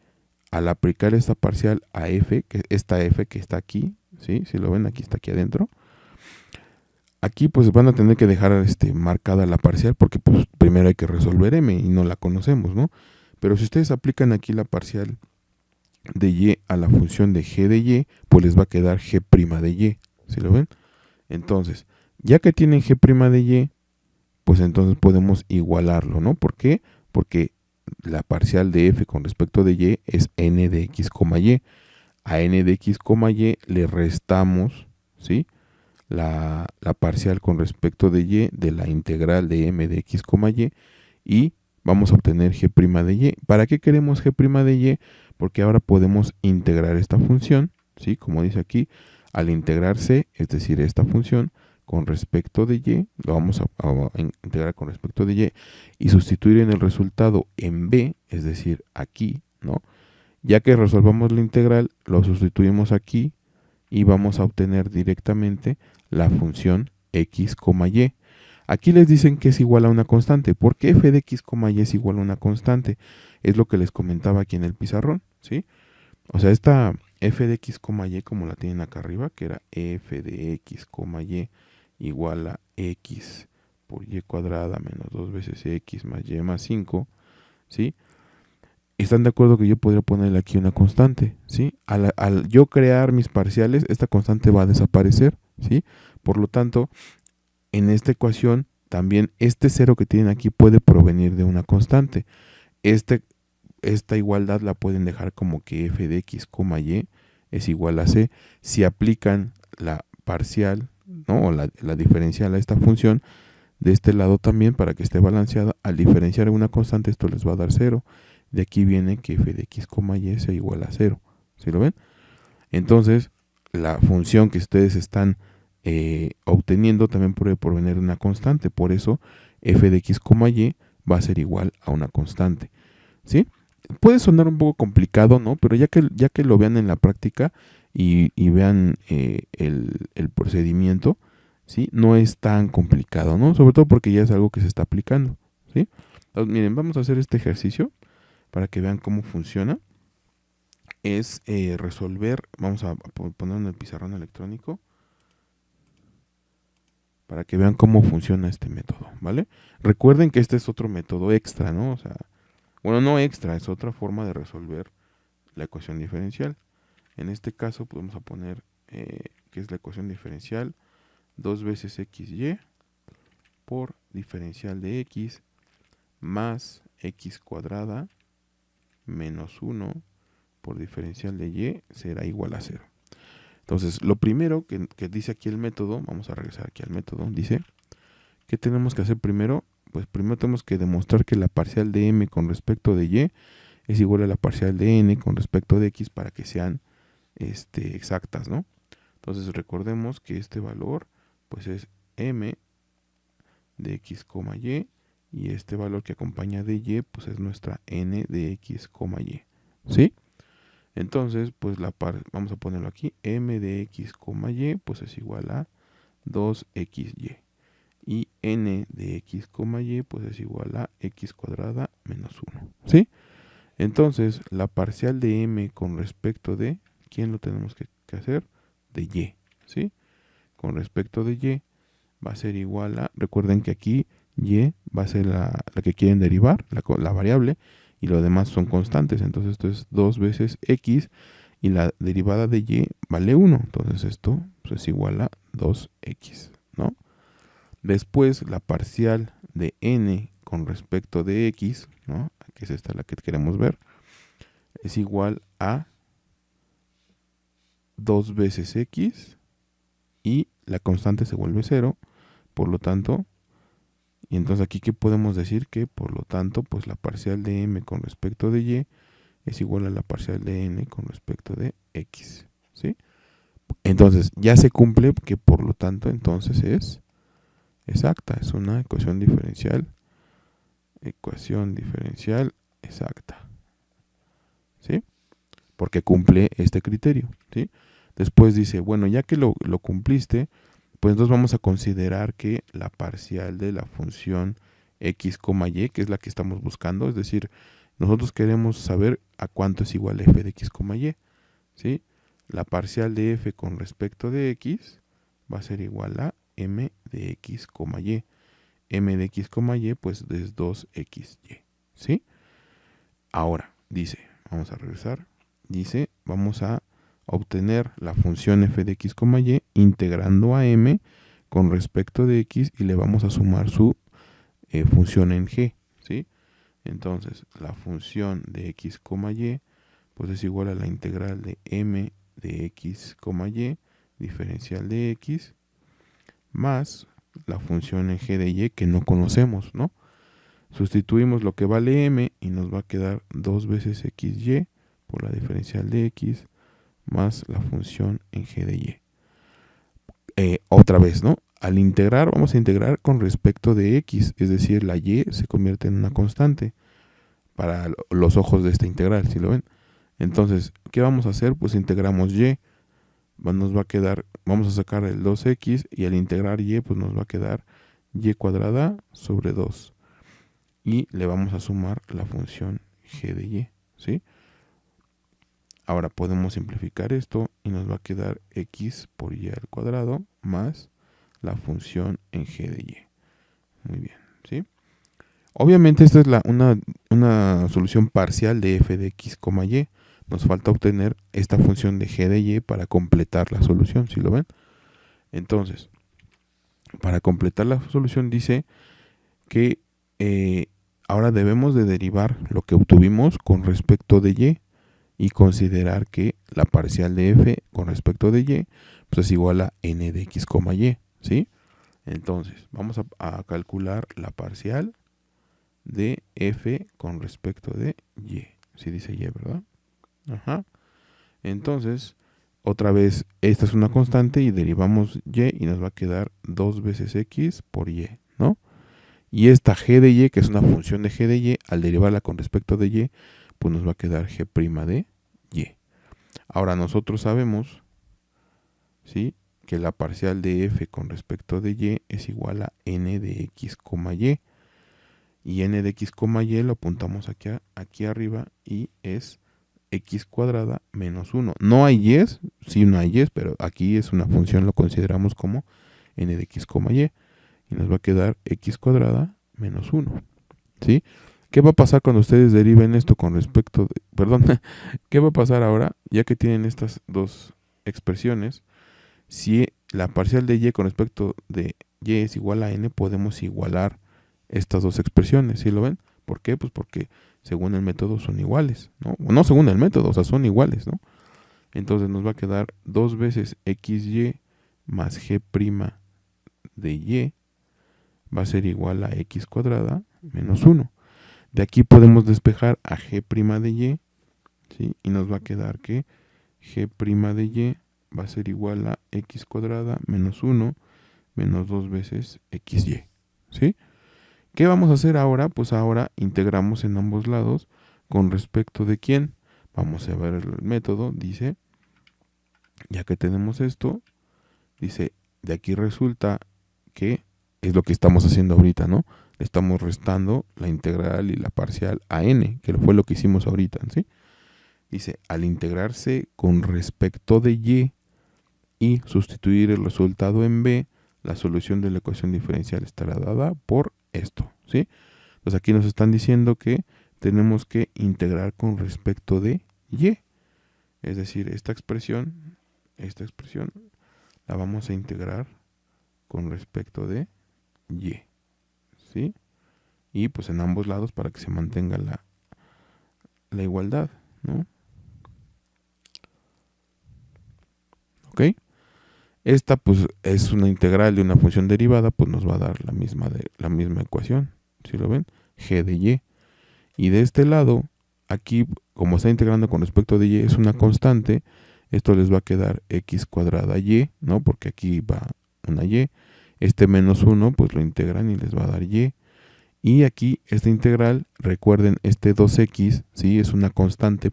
al aplicar esta parcial a f, que esta f que está aquí, ¿sí? Si lo ven, aquí está aquí adentro. Aquí pues van a tener que dejar marcada la parcial porque pues primero hay que resolver m y no la conocemos, ¿no? Pero si ustedes aplican aquí la parcial de y a la función de g de y, pues les va a quedar g' de y, ¿sí lo ven? Entonces, ya que tienen g' de y, pues entonces podemos igualarlo, ¿no? ¿Por qué? Porque la parcial de f con respecto de y es n de x, y. A n de x, y le restamos, ¿sí?, la parcial con respecto de y de la integral de m de x, y vamos a obtener g' de y. ¿Para qué queremos g' de y? Porque ahora podemos integrar esta función, ¿sí?, como dice aquí, al integrarse, es decir, esta función con respecto de y, lo vamos a integrar con respecto de y y sustituir en el resultado en b, es decir, aquí, ¿no? Ya que resolvamos la integral, lo sustituimos aquí y vamos a obtener directamente la función x, y. Aquí les dicen que es igual a una constante. ¿Por qué f de x, y es igual a una constante? Es lo que les comentaba aquí en el pizarrón, ¿sí? O sea, esta f de x, y, como la tienen acá arriba, que era f de x, y igual a x por y cuadrada menos 2 veces x más y más 5, ¿sí? ¿Están de acuerdo que yo podría ponerle aquí una constante? ¿Sí? Al yo crear mis parciales, esta constante va a desaparecer, ¿sí? Por lo tanto, en esta ecuación, también este cero que tienen aquí puede provenir de una constante. Esta igualdad la pueden dejar como que f de x, y es igual a c. Si aplican la parcial, ¿no?, o la diferencial a esta función, de este lado también, para que esté balanceada, al diferenciar una constante, esto les va a dar 0. De aquí viene que f de x, y sea igual a 0. ¿Sí lo ven? Entonces, la función que ustedes están obteniendo también puede provenir de una constante. Por eso, f de x, y va a ser igual a una constante. ¿Sí? Puede sonar un poco complicado, ¿no? Pero ya que lo vean en la práctica y vean el procedimiento, ¿sí?, no es tan complicado, ¿no? Sobre todo porque ya es algo que se está aplicando, ¿sí? Entonces, miren, vamos a hacer este ejercicio para que vean cómo funciona. Es resolver, vamos a poner en el pizarrón electrónico para que vean cómo funciona este método, ¿vale? Recuerden que este es otro método extra, ¿no? O sea, bueno, no extra, es otra forma de resolver la ecuación diferencial. En este caso podemos poner que es la ecuación diferencial 2 veces xy por diferencial de x más x cuadrada menos 1 por diferencial de y será igual a 0. Entonces, lo primero que dice aquí el método, vamos a regresar aquí al método, dice, ¿qué tenemos que hacer primero? Pues primero tenemos que demostrar que la parcial de m con respecto de y es igual a la parcial de n con respecto de x para que sean exactas, ¿no? Entonces recordemos que este valor pues es m de x, y este valor que acompaña de y pues es nuestra n de x, y, ¿sí? Entonces pues vamos a ponerlo aquí, m de x, y pues es igual a 2xy y n de x, y pues es igual a x cuadrada menos 1, ¿sí? Entonces la parcial de m con respecto de, ¿quién lo tenemos que hacer? De y, ¿sí? Con respecto de y va a ser igual a, recuerden que aquí y va a ser la que quieren derivar, la variable, y lo demás son constantes. Entonces esto es 2 veces x y la derivada de y vale 1. Entonces esto pues, es igual a 2x, ¿no? Después la parcial de n con respecto de x, ¿no?, que es esta la que queremos ver, es igual a 2 veces x y la constante se vuelve 0, por lo tanto, y entonces aquí ¿qué podemos decir? Que por lo tanto, pues la parcial de m con respecto de y es igual a la parcial de n con respecto de x, ¿sí? Entonces ya se cumple que por lo tanto entonces es exacta, es una ecuación diferencial exacta, ¿sí? Porque cumple este criterio, ¿sí? Después dice, bueno, ya que lo cumpliste, pues entonces vamos a considerar que la parcial de la función x, y, que es la que estamos buscando, es decir, nosotros queremos saber a cuánto es igual f de x, y, ¿sí? La parcial de f con respecto de x va a ser igual a m de x, y. M de x, y pues es 2xy, ¿sí? Ahora, dice, vamos a regresar, dice, vamos a obtener la función f de x, y integrando a m con respecto de x y le vamos a sumar su función en g, ¿sí? Entonces, la función de x, y, pues es igual a la integral de m de x, y, diferencial de x, más la función en g de y que no conocemos, ¿no? Sustituimos lo que vale m y nos va a quedar 2 veces xy por la diferencial de x más la función en g de y. Otra vez, ¿no? Al integrar, vamos a integrar con respecto de x, es decir, la y se convierte en una constante para los ojos de esta integral, ¿sí lo ven? Entonces, ¿qué vamos a hacer? Pues integramos y, nos va a quedar, vamos a sacar el 2x y al integrar y, pues nos va a quedar y cuadrada sobre 2. Y le vamos a sumar la función g de y, ¿sí? Ahora podemos simplificar esto y nos va a quedar x por y al cuadrado más la función en g de y. Muy bien, ¿sí? Obviamente esta es una solución parcial de f de x, y. Nos falta obtener esta función de g de y para completar la solución, ¿sí lo ven? Entonces, para completar la solución dice que ahora debemos de derivar lo que obtuvimos con respecto de y considerar que la parcial de f con respecto de y pues es igual a n de x, y, ¿sí? Entonces, vamos a calcular la parcial de f con respecto de y. Si dice y, ¿verdad? Ajá. Entonces, otra vez, esta es una constante y derivamos y nos va a quedar 2 veces x por y, ¿no? Y esta g de y, que es una función de g de y, al derivarla con respecto de y, pues nos va a quedar g' de y. Ahora nosotros sabemos, ¿sí?, que la parcial de f con respecto de y es igual a n de x, y. Y n de x, y lo apuntamos aquí arriba y es x cuadrada menos 1. No hay y, sí no hay y, pero aquí es una función, lo consideramos como n de x, y. Y nos va a quedar x cuadrada menos 1. ¿Sí? ¿Qué va a pasar cuando ustedes deriven esto con respecto de... Perdón, ¿qué va a pasar ahora? Ya que tienen estas dos expresiones, si la parcial de y con respecto de y es igual a n, podemos igualar estas dos expresiones, ¿sí lo ven? ¿Por qué? Pues porque según el método son iguales, ¿no? O no según el método, o sea, son iguales, ¿no? Entonces nos va a quedar 2 veces xy más g' de y va a ser igual a x cuadrada menos 1. De aquí podemos despejar a g' de y, ¿sí? Y nos va a quedar que g' de y va a ser igual a x cuadrada menos 1 menos 2 veces xy, ¿sí? ¿Qué vamos a hacer ahora? Pues ahora integramos en ambos lados con respecto de quién. Vamos a ver el método, dice, ya que tenemos esto, dice, de aquí resulta que es lo que estamos haciendo ahorita, ¿no? Le estamos restando la integral y la parcial a n, que fue lo que hicimos ahorita, ¿sí? Dice, al integrarse con respecto de y sustituir el resultado en b, la solución de la ecuación diferencial estará dada por esto, ¿sí? Entonces aquí nos están diciendo que tenemos que integrar con respecto de y. Es decir, esta expresión la vamos a integrar con respecto de y, ¿sí? Y pues en ambos lados para que se mantenga la igualdad, ¿no? ¿Ok? Esta pues es una integral de una función derivada, pues nos va a dar la misma ecuación, ¿sí lo ven? G de y. Y de este lado, aquí como está integrando con respecto de y, es una constante, esto les va a quedar x cuadrada y, ¿no? Porque aquí va una y. Este menos 1, pues lo integran y les va a dar y. Y aquí esta integral, recuerden, este 2x, ¿sí? Es una constante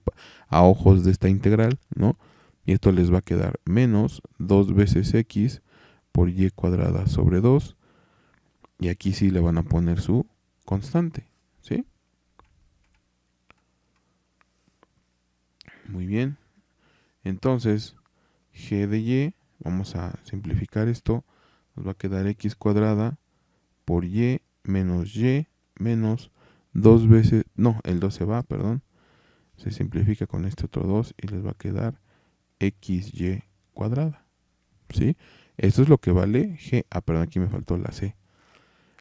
a ojos de esta integral, ¿no? Y esto les va a quedar menos 2 veces x por y cuadrada sobre 2. Y aquí sí le van a poner su constante, ¿sí? Muy bien. Entonces, g de y, vamos a simplificar esto, nos va a quedar x cuadrada por y menos 2 veces, no, el 2 se va, perdón, se simplifica con este otro 2 y les va a quedar xy cuadrada, ¿sí? Esto es lo que vale g, perdón, aquí me faltó la c.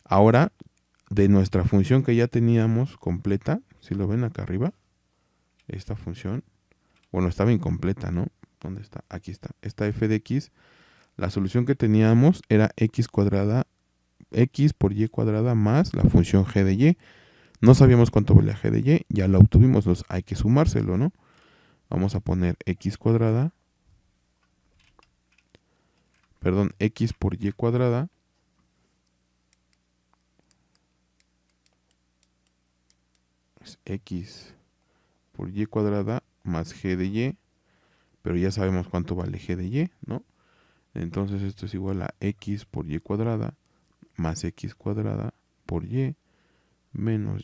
Ahora, de nuestra función que ya teníamos completa, si lo ven acá arriba, esta función, bueno, estaba incompleta, ¿no? ¿Dónde está? Aquí está. Esta f de x, la solución que teníamos era x cuadrada, x por y cuadrada más la función g de y. No sabíamos cuánto valía g de y, ya la obtuvimos, entonces hay que sumárselo, ¿no? Vamos a poner x cuadrada, perdón, x por y cuadrada es x por y cuadrada más g de y, pero ya sabemos cuánto vale g de y, ¿no? Entonces esto es igual a x por y cuadrada más x cuadrada por y menos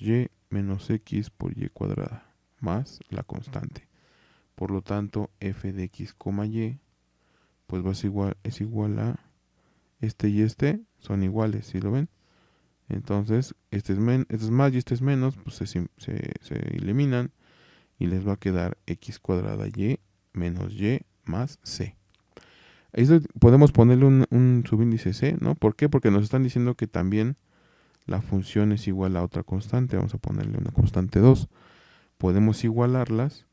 x por y cuadrada más la constante. Por lo tanto, f de x, y pues es igual a este y este son iguales, ¿sí lo ven? Entonces, este es más y este es menos, pues se eliminan y les va a quedar x cuadrada y menos y más c. Esto podemos ponerle un subíndice c, ¿no? ¿Por qué? Porque nos están diciendo que también la función es igual a otra constante. Vamos a ponerle una constante 2. Podemos igualarlas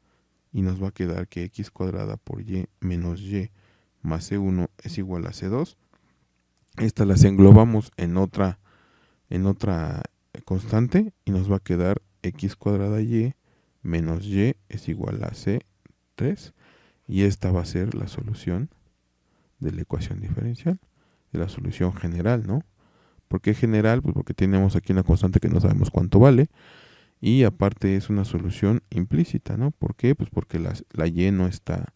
y nos va a quedar que x cuadrada por y menos y más c1 es igual a c2. Estas las englobamos en otra constante y nos va a quedar x cuadrada y menos y es igual a c3. Y esta va a ser la solución de la ecuación diferencial, de la solución general, ¿no? ¿Por qué general? Pues porque tenemos aquí una constante que no sabemos cuánto vale y aparte es una solución implícita, ¿no? ¿Por qué? Pues porque la y no está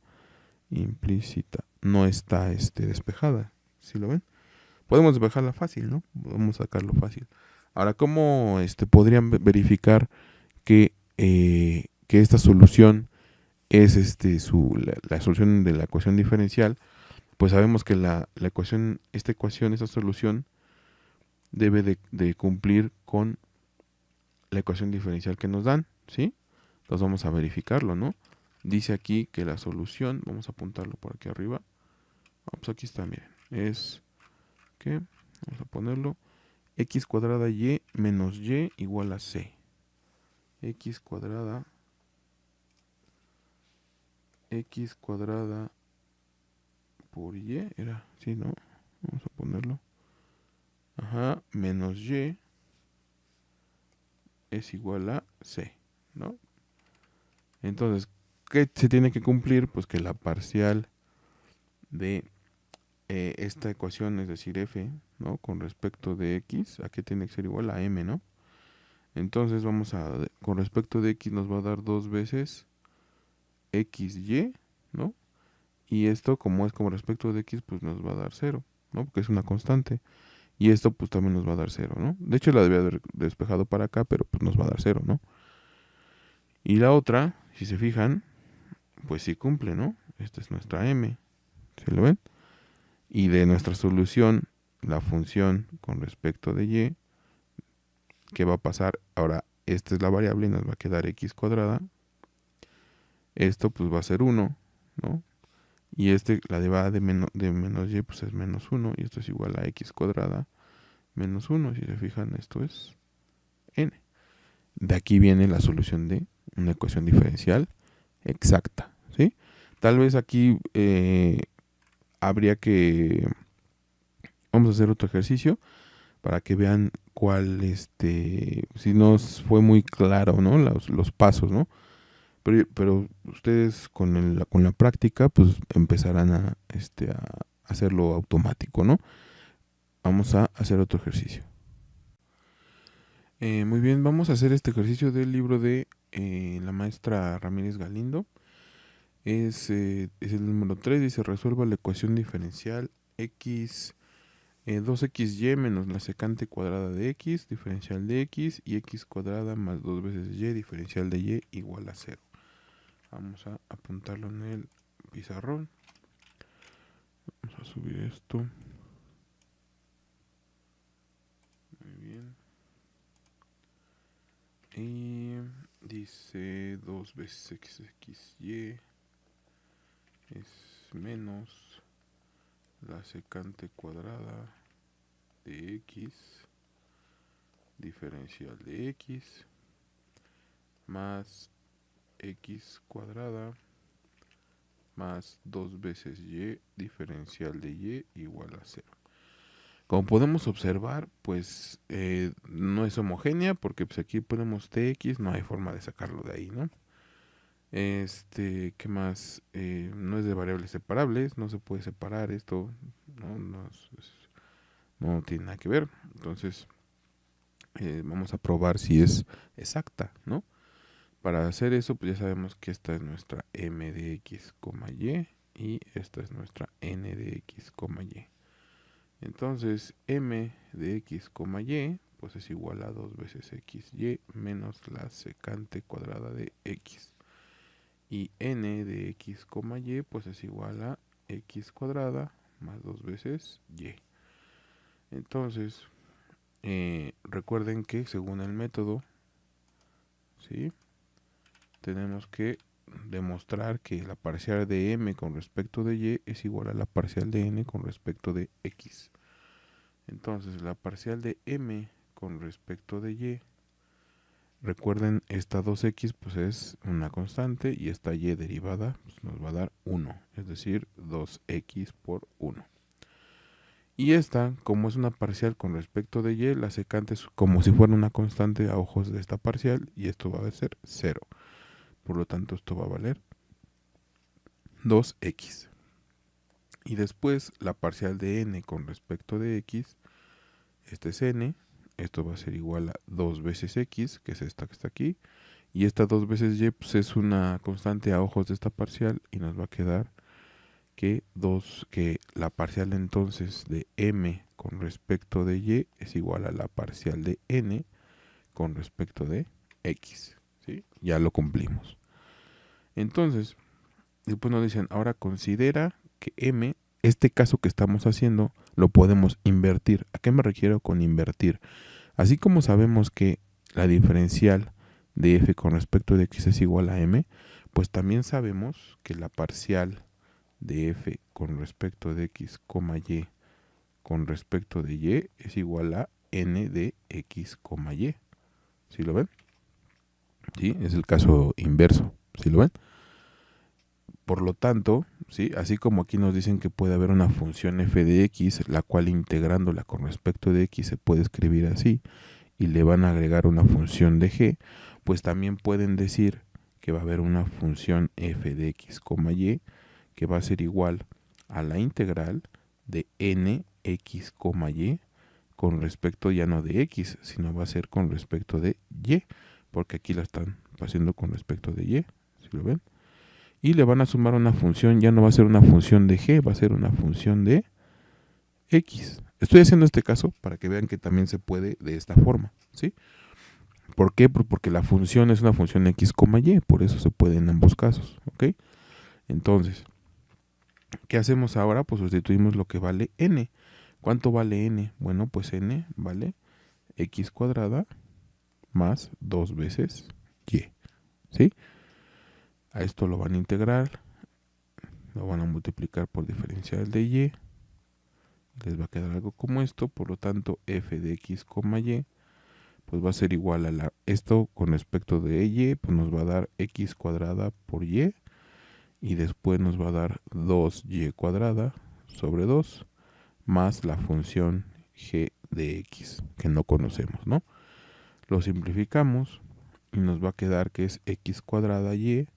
implícita, no está despejada, ¿sí lo ven? Podemos despejarla fácil, ¿no? Podemos sacarlo fácil. Ahora, ¿cómo podrían verificar que esta solución es la solución de la ecuación diferencial? Pues sabemos que la ecuación, esta solución debe de cumplir con la ecuación diferencial que nos dan, ¿sí? Entonces vamos a verificarlo, ¿no? Dice aquí que la solución, vamos a apuntarlo por aquí arriba. Pues aquí está, miren. Es que, vamos a ponerlo, x cuadrada y menos y igual a c. X cuadrada por y, era, ¿sí, no? Vamos a ponerlo. Ajá, menos y es igual a c, ¿no? Entonces, ¿qué se tiene que cumplir? Pues que la parcial de esta ecuación, es decir, f, ¿no? Con respecto de x, ¿a qué tiene que ser igual? A m, ¿no? Entonces con respecto de x nos va a dar 2 veces xy, ¿no? Y esto, como es como respecto de x, pues nos va a dar 0, ¿no? Porque es una constante. Y esto, pues también nos va a dar 0, ¿no? De hecho, la debía haber despejado para acá, pero pues nos va a dar 0, ¿no? Y la otra, si se fijan, pues sí cumple, ¿no? Esta es nuestra m, ¿se lo ven? Y de nuestra solución, la función con respecto de y, ¿qué va a pasar? Ahora, esta es la variable y nos va a quedar x cuadrada. Esto pues va a ser 1, ¿no? Y la derivada de menos y pues es menos 1. Y esto es igual a x cuadrada menos 1. Si se fijan, esto es n. De aquí viene la solución de una ecuación diferencial exacta, ¿sí? Tal vez aquí habría que... Vamos a hacer otro ejercicio para que vean cuál, si nos fue muy claro, ¿no? Los pasos, ¿no? Pero ustedes con la práctica, pues empezarán a hacerlo automático, ¿no? Vamos a hacer otro ejercicio. Muy bien, vamos a hacer este ejercicio del libro de la maestra Ramírez Galindo. Es el número 3, dice resuelva la ecuación diferencial x 2xy menos la secante cuadrada de x, diferencial de x, y x cuadrada más 2 veces y, diferencial de y igual a 0. Vamos a apuntarlo en el pizarrón. Vamos a subir esto. Muy bien. Y dice 2 veces xy es menos la secante cuadrada de x diferencial de x más x cuadrada más 2 veces y diferencial de y igual a 0. Como podemos observar, pues no es homogénea porque pues aquí ponemos tx, no hay forma de sacarlo de ahí, ¿no? ¿Qué más? No es de variables separables, no se puede separar esto, no tiene nada que ver. Entonces, vamos a probar si es exacta, ¿no? Para hacer eso, pues ya sabemos que esta es nuestra m de x, y y esta es nuestra n de x, y. Entonces, m de x, y, pues es igual a 2 veces xy menos la secante cuadrada de x. Y n de x, y, pues es igual a x cuadrada más 2 veces y. Entonces, recuerden que según el método, ¿sí?, tenemos que demostrar que la parcial de m con respecto de y es igual a la parcial de n con respecto de x. Entonces, la parcial de m con respecto de y, recuerden, esta 2x pues es una constante y esta y derivada pues nos va a dar 1, es decir, 2x por 1. Y esta, como es una parcial con respecto de y, la secante es como si fuera una constante a ojos de esta parcial y esto va a ser 0. Por lo tanto, esto va a valer 2x. Y después la parcial de n con respecto de x, este es n, esto va a ser igual a 2 veces x, que es esta que está aquí, y esta 2 veces y pues es una constante a ojos de esta parcial y nos va a quedar que la parcial entonces de m con respecto de y es igual a la parcial de n con respecto de x, ¿sí? Ya lo cumplimos. Entonces, después nos dicen, ahora considera que m, este caso que estamos haciendo, lo podemos invertir. ¿A qué me refiero con invertir? Así como sabemos que la diferencial de f con respecto de x es igual a m, pues también sabemos que la parcial de f con respecto de x, y con respecto de y es igual a n de x, y. ¿Sí lo ven? ¿Sí? Es el caso inverso. ¿Sí lo ven? Por lo tanto, ¿sí?, así como aquí nos dicen que puede haber una función f de x, la cual integrándola con respecto de x se puede escribir así, y le van a agregar una función de g, pues también pueden decir que va a haber una función f de x, y, que va a ser igual a la integral de n x, y, con respecto ya no de x, sino va a ser con respecto de y, porque aquí la están haciendo con respecto de y, ¿sí lo ven? Y le van a sumar una función, ya no va a ser una función de g, va a ser una función de x. Estoy haciendo este caso para que vean que también se puede de esta forma, ¿sí? ¿Por qué? Porque la función es una función x, y, por eso se puede en ambos casos, ¿ok? Entonces, ¿qué hacemos ahora? Pues sustituimos lo que vale n. ¿Cuánto vale n? Bueno, pues n vale x cuadrada más 2 veces y, ¿sí? A esto lo van a integrar, lo van a multiplicar por diferencial de y, les va a quedar algo como esto, por lo tanto f de x, y, pues va a ser igual a esto con respecto de y, pues nos va a dar x cuadrada por y, y después nos va a dar 2y cuadrada sobre 2, más la función g de x, que no conocemos, ¿no? Lo simplificamos y nos va a quedar que es x cuadrada y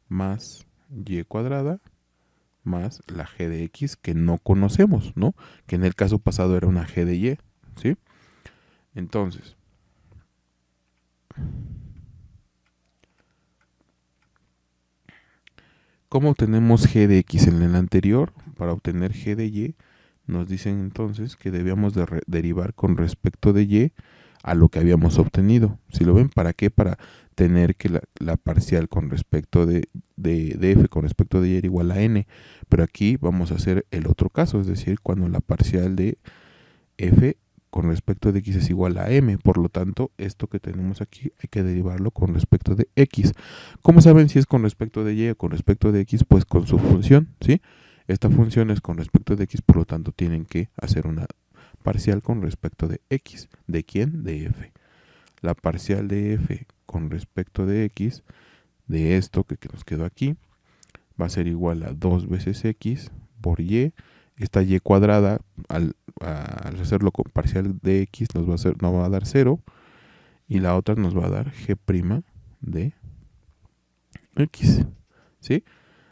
más y cuadrada más la g de x que no conocemos, ¿no? Que en el caso pasado era una g de y, ¿sí? Entonces, ¿cómo obtenemos g de x en el anterior? Para obtener g de y, nos dicen entonces que debíamos de derivar con respecto de y a lo que habíamos obtenido. ¿Sí lo ven? ¿Para qué? Para tener que la parcial con respecto de f con respecto de y era igual a n. Pero aquí vamos a hacer el otro caso, es decir, cuando la parcial de f con respecto de x es igual a m. Por lo tanto, esto que tenemos aquí hay que derivarlo con respecto de x. ¿Cómo saben si es con respecto de y o con respecto de x? Pues con su función, ¿sí? Esta función es con respecto de x, por lo tanto tienen que hacer una parcial con respecto de x. ¿De quién? De f. la parcial de f con respecto de x, de esto que nos quedó aquí, va a ser igual a 2 veces x por y. Esta y cuadrada, al hacerlo con parcial de x, nos va a dar 0. Y la otra nos va a dar g' de x. ¿Sí?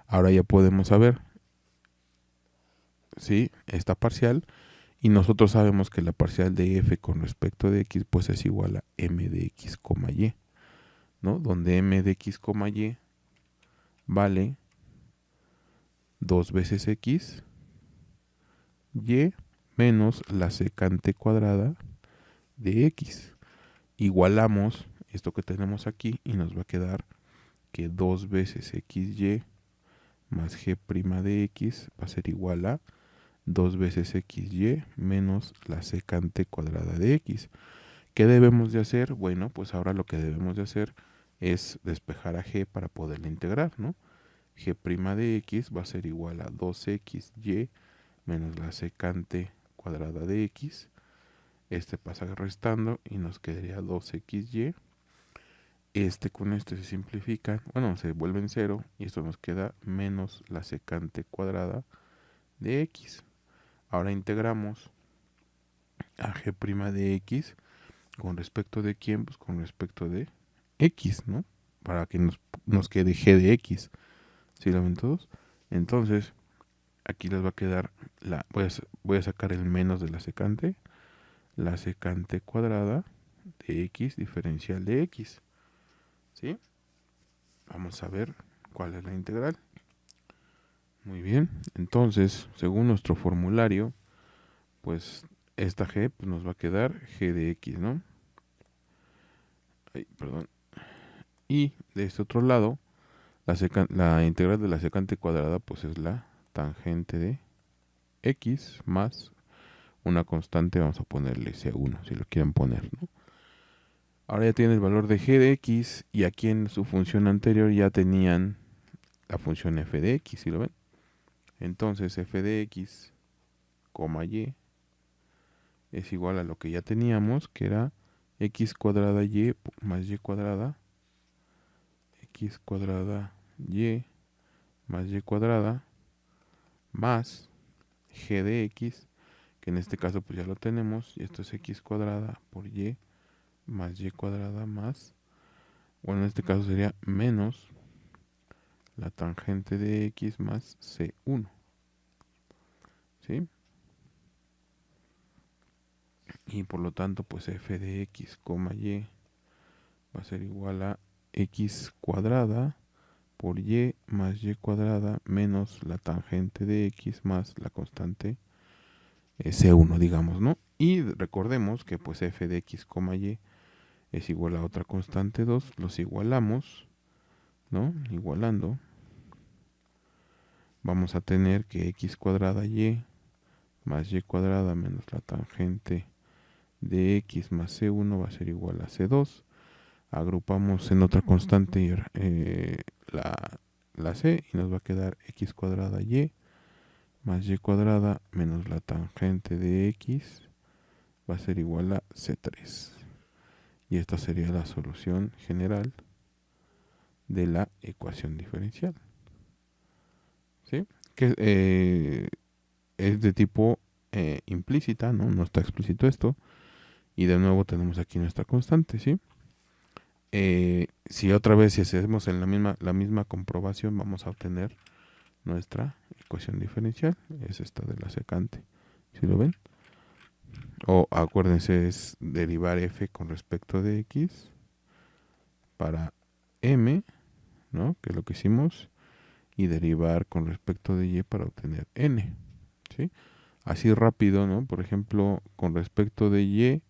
Ahora ya podemos saber, ¿sí?, esta parcial. Y nosotros sabemos que la parcial de f con respecto de x pues es igual a m de x, y, ¿no? Donde m de x, y vale 2 veces x, y menos la secante cuadrada de x. Igualamos esto que tenemos aquí y nos va a quedar que 2 veces xy más g' de x va a ser igual a 2 veces xy menos la secante cuadrada de x. ¿Qué debemos de hacer? Bueno, pues ahora lo que debemos de hacer es despejar a g para poderla integrar, ¿no? G' de x va a ser igual a 2xy menos la secante cuadrada de x. Este pasa restando y nos quedaría 2xy. Este con este se simplifica, bueno, se vuelve en 0 y esto nos queda menos la secante cuadrada de x. Ahora integramos a g' de x con respecto de quién, pues con respecto de x, ¿no? Para que nos quede g de x. ¿Sí lo ven todos? Entonces, aquí les va a quedar, voy a sacar el menos de la secante cuadrada de x diferencial de x. ¿Sí? Vamos a ver cuál es la integral. Muy bien, entonces, según nuestro formulario, pues esta g pues, nos va a quedar g de x, ¿no? Ay, perdón. Y de este otro lado, la integral de la secante cuadrada pues es la tangente de x más una constante, vamos a ponerle C1 si lo quieren poner, ¿no? Ahora ya tienen el valor de g de x y aquí en su función anterior ya tenían la función f de x, ¿sí lo ven? Entonces f de x, y es igual a lo que ya teníamos, que era x cuadrada y más y cuadrada, x cuadrada y más y cuadrada, más g de x, que en este caso pues ya lo tenemos, y esto es x cuadrada por y más y cuadrada más, bueno, en este caso sería menos la tangente de x más c1, ¿sí? Y por lo tanto pues f de x, y va a ser igual a x cuadrada por y más y cuadrada menos la tangente de x más la constante c1, digamos, ¿no? Y recordemos que pues f de x, y es igual a otra constante 2, los igualamos, ¿no? Igualando, vamos a tener que x cuadrada y más y cuadrada menos la tangente de x más c1 va a ser igual a c2. Agrupamos en otra constante la c y nos va a quedar x cuadrada y más y cuadrada menos la tangente de x va a ser igual a c3. Y esta sería la solución general de la ecuación diferencial. ¿Sí? Que es de tipo implícita, ¿no? No está explícito esto. Y de nuevo tenemos aquí nuestra constante, ¿sí? Si otra vez, si hacemos en la misma comprobación, vamos a obtener nuestra ecuación diferencial. Es esta de la secante. ¿Sí lo ven? O acuérdense, es derivar f con respecto de x para m, ¿no? Que es lo que hicimos. Y derivar con respecto de y para obtener n, ¿sí? Así rápido, ¿no? Por ejemplo, con respecto de y,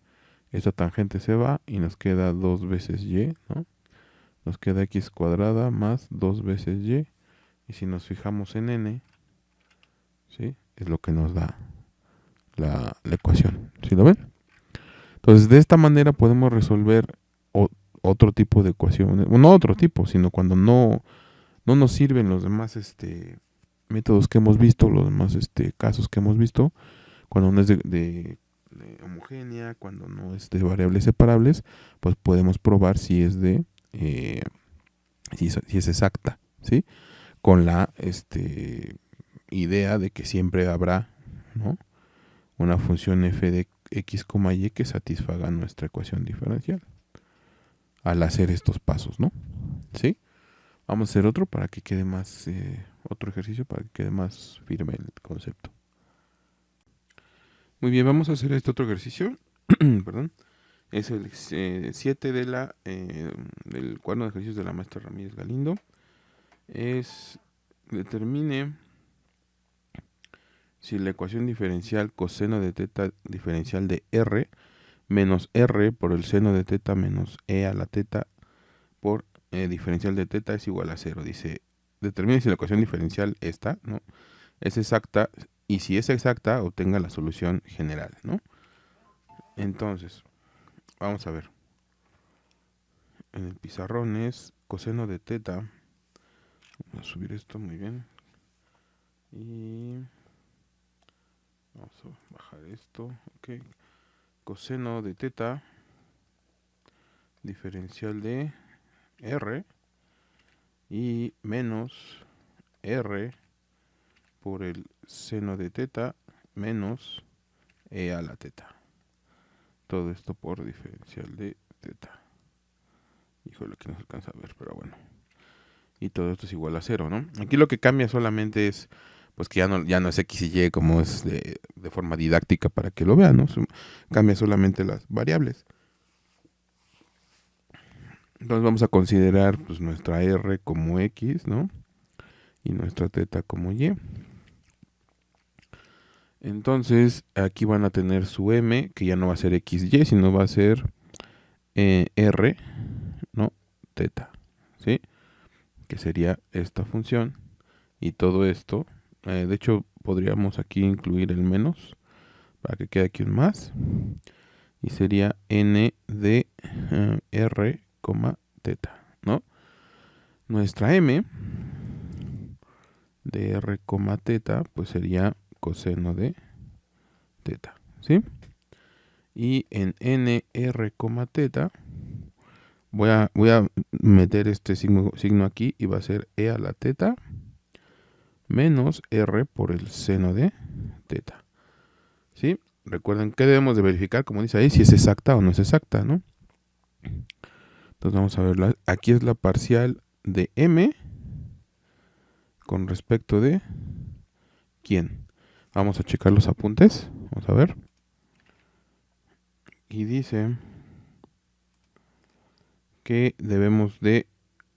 esta tangente se va y nos queda 2 veces y, ¿no? Nos queda x cuadrada más 2 veces y. Y si nos fijamos en n, ¿sí? Es lo que nos da la ecuación. ¿Sí lo ven? Entonces, de esta manera podemos resolver otro tipo de ecuaciones. Bueno, no otro tipo, sino cuando no nos sirven los demás métodos que hemos visto, los demás casos que hemos visto, cuando no es homogénea, cuando no es de variables separables, pues podemos probar si es de si es exacta, ¿sí? Con la idea de que siempre habrá, ¿no?, una función f de x, y que satisfaga nuestra ecuación diferencial al hacer estos pasos, ¿no? ¿Sí? Vamos a hacer otro para que quede más, otro ejercicio para que quede más firme el concepto. Muy bien, vamos a hacer este otro ejercicio. Perdón. Es el 7 del cuaderno de ejercicios de la maestra Ramírez Galindo. Determine si la ecuación diferencial coseno de teta diferencial de r menos r por el seno de teta menos e a la teta por diferencial de teta es igual a 0. Dice, determine si la ecuación diferencial esta, ¿no?, es exacta, y si es exacta, obtenga la solución general, ¿no? Entonces, vamos a ver. En el pizarrón es coseno de teta. Vamos a subir esto, muy bien. Y vamos a bajar esto. Ok. Coseno de teta diferencial de r y menos r por el seno de teta menos e a la teta. Todo esto por diferencial de teta. Híjole, que no se alcanza a ver, pero bueno. Y todo esto es igual a 0, ¿no? Aquí lo que cambia solamente es, pues que ya no es x y y como es de forma didáctica para que lo vean, ¿no? Cambia solamente las variables. Entonces vamos a considerar pues nuestra r como x, ¿no?, y nuestra teta como y. Entonces aquí van a tener su m, que ya no va a ser xy, sino va a ser r, ¿no?, teta, ¿sí?, que sería esta función. Y todo esto, de hecho podríamos aquí incluir el menos para que quede aquí un más, y sería n de r, teta, ¿no? Nuestra m de r, teta, pues sería coseno de teta, ¿sí? Y en nr, teta voy a meter este signo aquí, y va a ser e a la teta menos r por el seno de teta, ¿sí? Recuerden que debemos de verificar, como dice ahí, si es exacta o no es exacta, ¿no? Entonces vamos a verla. Aquí es la parcial de m con respecto de ¿quién? Vamos a checar los apuntes. Vamos a ver. Y dice que debemos de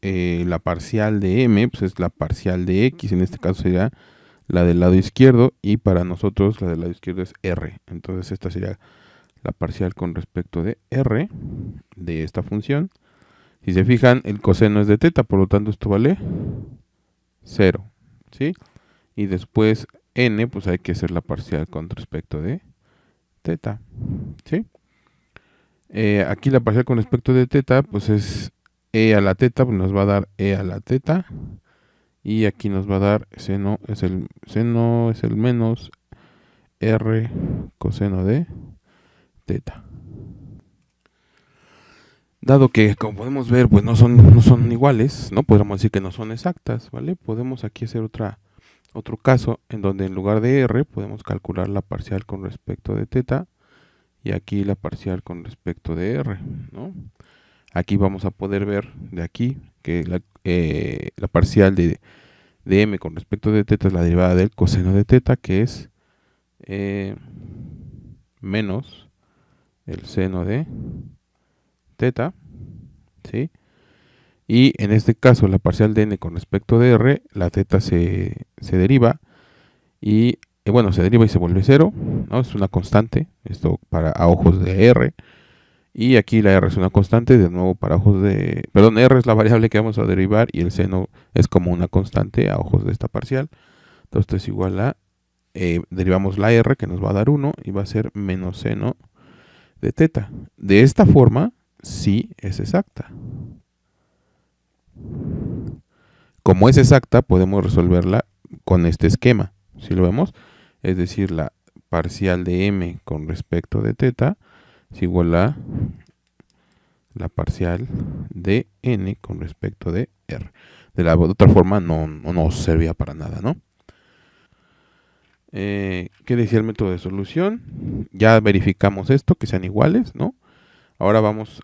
la parcial de m, pues es la parcial de x, en este caso sería la del lado izquierdo, y para nosotros la del lado izquierdo es r. Entonces esta sería la parcial con respecto de r de esta función. Si se fijan, el coseno es de teta, por lo tanto esto vale 0, ¿sí? Y después n, pues hay que hacer la parcial con respecto de teta, ¿sí? Aquí la parcial con respecto de teta, pues es e a la teta, pues nos va a dar e a la teta. Y aquí nos va a dar seno es el menos r coseno de teta. Dado que, como podemos ver, pues no son iguales, ¿no? Podríamos decir que no son exactas, ¿vale? Podemos aquí hacer otro caso en donde en lugar de r podemos calcular la parcial con respecto de teta, y aquí la parcial con respecto de r, ¿no? Aquí vamos a poder ver de aquí que la parcial de m con respecto de teta es la derivada del coseno de teta, que es menos el seno de teta, ¿sí? Y en este caso la parcial de n con respecto de r, la teta se deriva, y bueno, se deriva y se vuelve 0, ¿no? Es una constante, esto a ojos de r, y aquí la r es una constante, de nuevo para ojos de, perdón, r es la variable que vamos a derivar, y el seno es como una constante a ojos de esta parcial. Entonces esto es igual a, derivamos la r, que nos va a dar 1, y va a ser menos seno de teta. De esta forma, sí es exacta. Como es exacta, podemos resolverla con este esquema, si lo vemos, es decir, la parcial de m con respecto de teta es igual a la parcial de n con respecto de r. De la otra forma no servía para nada, ¿no? ¿Qué decía el método de solución? Ya verificamos esto, que sean iguales, ¿no? Ahora vamos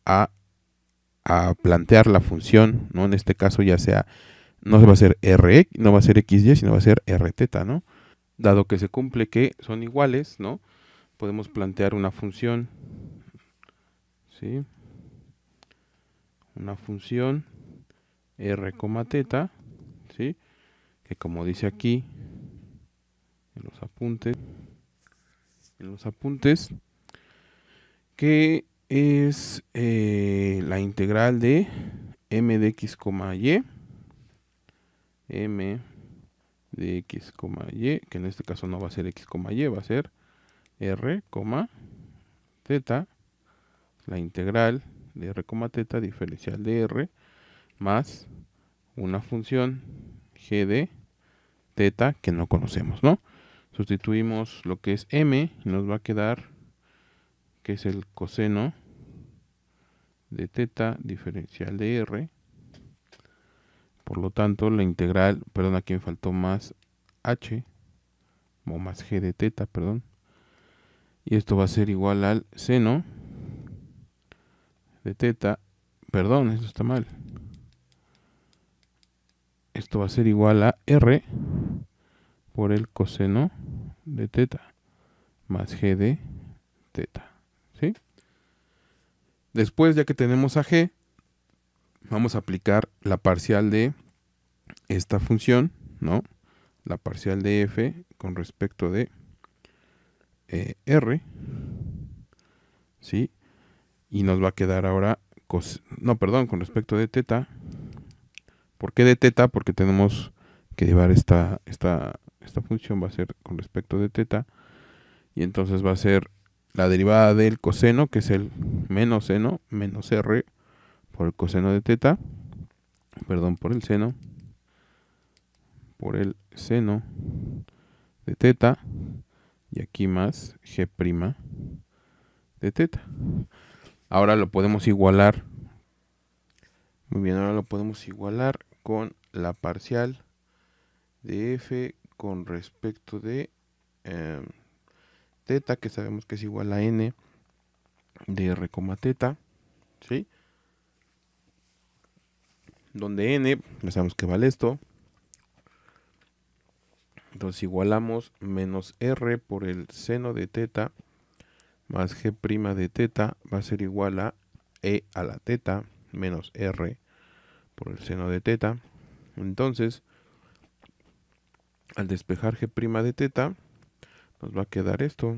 a plantear la función, ¿no? En este caso ya sea, no va a ser r, no va a ser xy, sino va a ser r teta, ¿no? Dado que se cumple que son iguales, ¿no? Podemos plantear una función, ¿sí? Una función r, teta, ¿sí? Que como dice aquí en los apuntes, que es la integral de m de x, y, m de x, y, que en este caso no va a ser x, y, va a ser r, teta, la integral de r, teta diferencial de r, más una función g de teta que no conocemos, ¿no? Sustituimos lo que es m y nos va a quedar que es el coseno de teta diferencial de r. Por lo tanto, la integral, perdón, aquí me faltó más h, o más g de teta, perdón. Y esto va a ser igual al seno de teta, perdón, esto está mal. Esto va a ser igual a r por el coseno de teta más g de teta, ¿sí? Después, ya que tenemos a g, vamos a aplicar la parcial de esta función, ¿no? La parcial de f con respecto de r, ¿sí? Y nos va a quedar ahora, con respecto de teta. ¿Por qué de teta? Porque tenemos que llevar esta función, va a ser con respecto de teta, y entonces va a ser la derivada del coseno, que es el menos seno, menos r, por el coseno de teta, perdón, por el seno de teta, y aquí más g' de teta. Ahora lo podemos igualar, muy bien, ahora lo podemos igualar con la parcial de f con respecto de teta, que sabemos que es igual a n de r, teta, ¿sí? Donde n, ya sabemos que vale esto. Entonces igualamos menos r por el seno de teta más g' de teta va a ser igual a e a la teta menos r por el seno de teta. Entonces, al despejar g' de teta, nos va a quedar esto.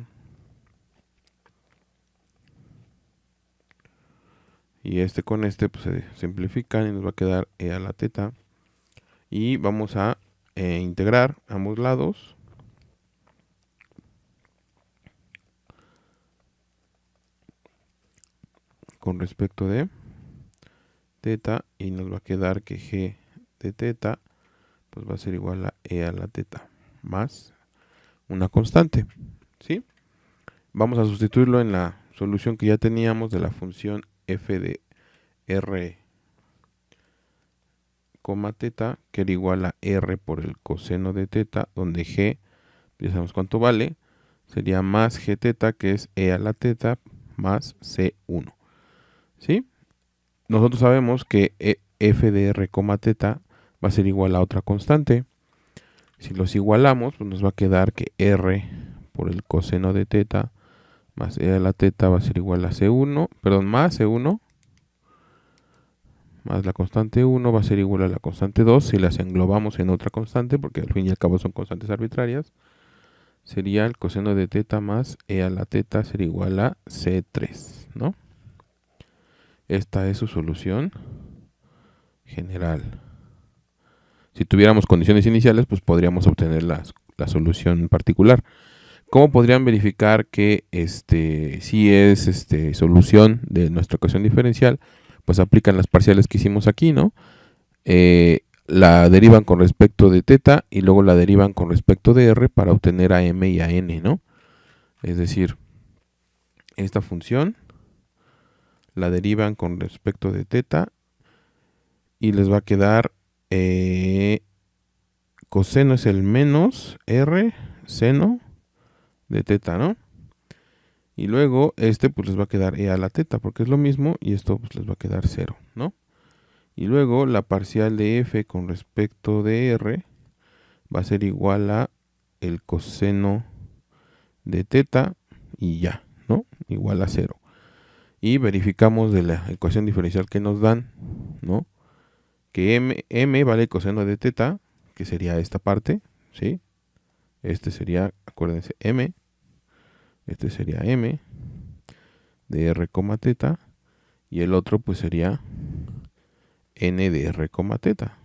Y con este pues se simplifican y nos va a quedar e a la teta. Y vamos a integrar ambos lados. Con respecto de teta, y nos va a quedar que g de teta pues va a ser igual a e a la teta más una constante, ¿sí? Vamos a sustituirlo en la solución que ya teníamos de la función f de r, teta, que era igual a r por el coseno de teta, donde g, ya sabemos cuánto vale, sería más g teta, que es e a la teta más c1, ¿sí? Nosotros sabemos que f de r, teta va a ser igual a otra constante. Si los igualamos, pues nos va a quedar que r por el coseno de teta más e a la teta va a ser igual a c1, perdón, más c1 más la constante 1 va a ser igual a la constante 2 si las englobamos en otra constante, porque al fin y al cabo son constantes arbitrarias. Sería el coseno de teta más e a la teta sería igual a c3, ¿no? Esta es su solución general. Si tuviéramos condiciones iniciales, pues podríamos obtener la solución particular. ¿Cómo podrían verificar que sí es solución de nuestra ecuación diferencial? Pues aplican las parciales que hicimos aquí, ¿no? la derivan con respecto de teta y luego la derivan con respecto de r para obtener a m y a n, ¿no? Es decir, esta función la derivan con respecto de teta y les va a quedar coseno es el menos r seno de teta, ¿no? Y luego pues les va a quedar e a la teta porque es lo mismo y esto pues les va a quedar 0, ¿no? Y luego la parcial de f con respecto de r va a ser igual a el coseno de teta y ya, ¿no? Igual a 0. Y verificamos de la ecuación diferencial que nos dan, ¿no? Que m vale coseno de teta, que sería esta parte, ¿sí? Este sería, acuérdense, m. Este sería m de r, teta. Y el otro pues sería n de r, teta,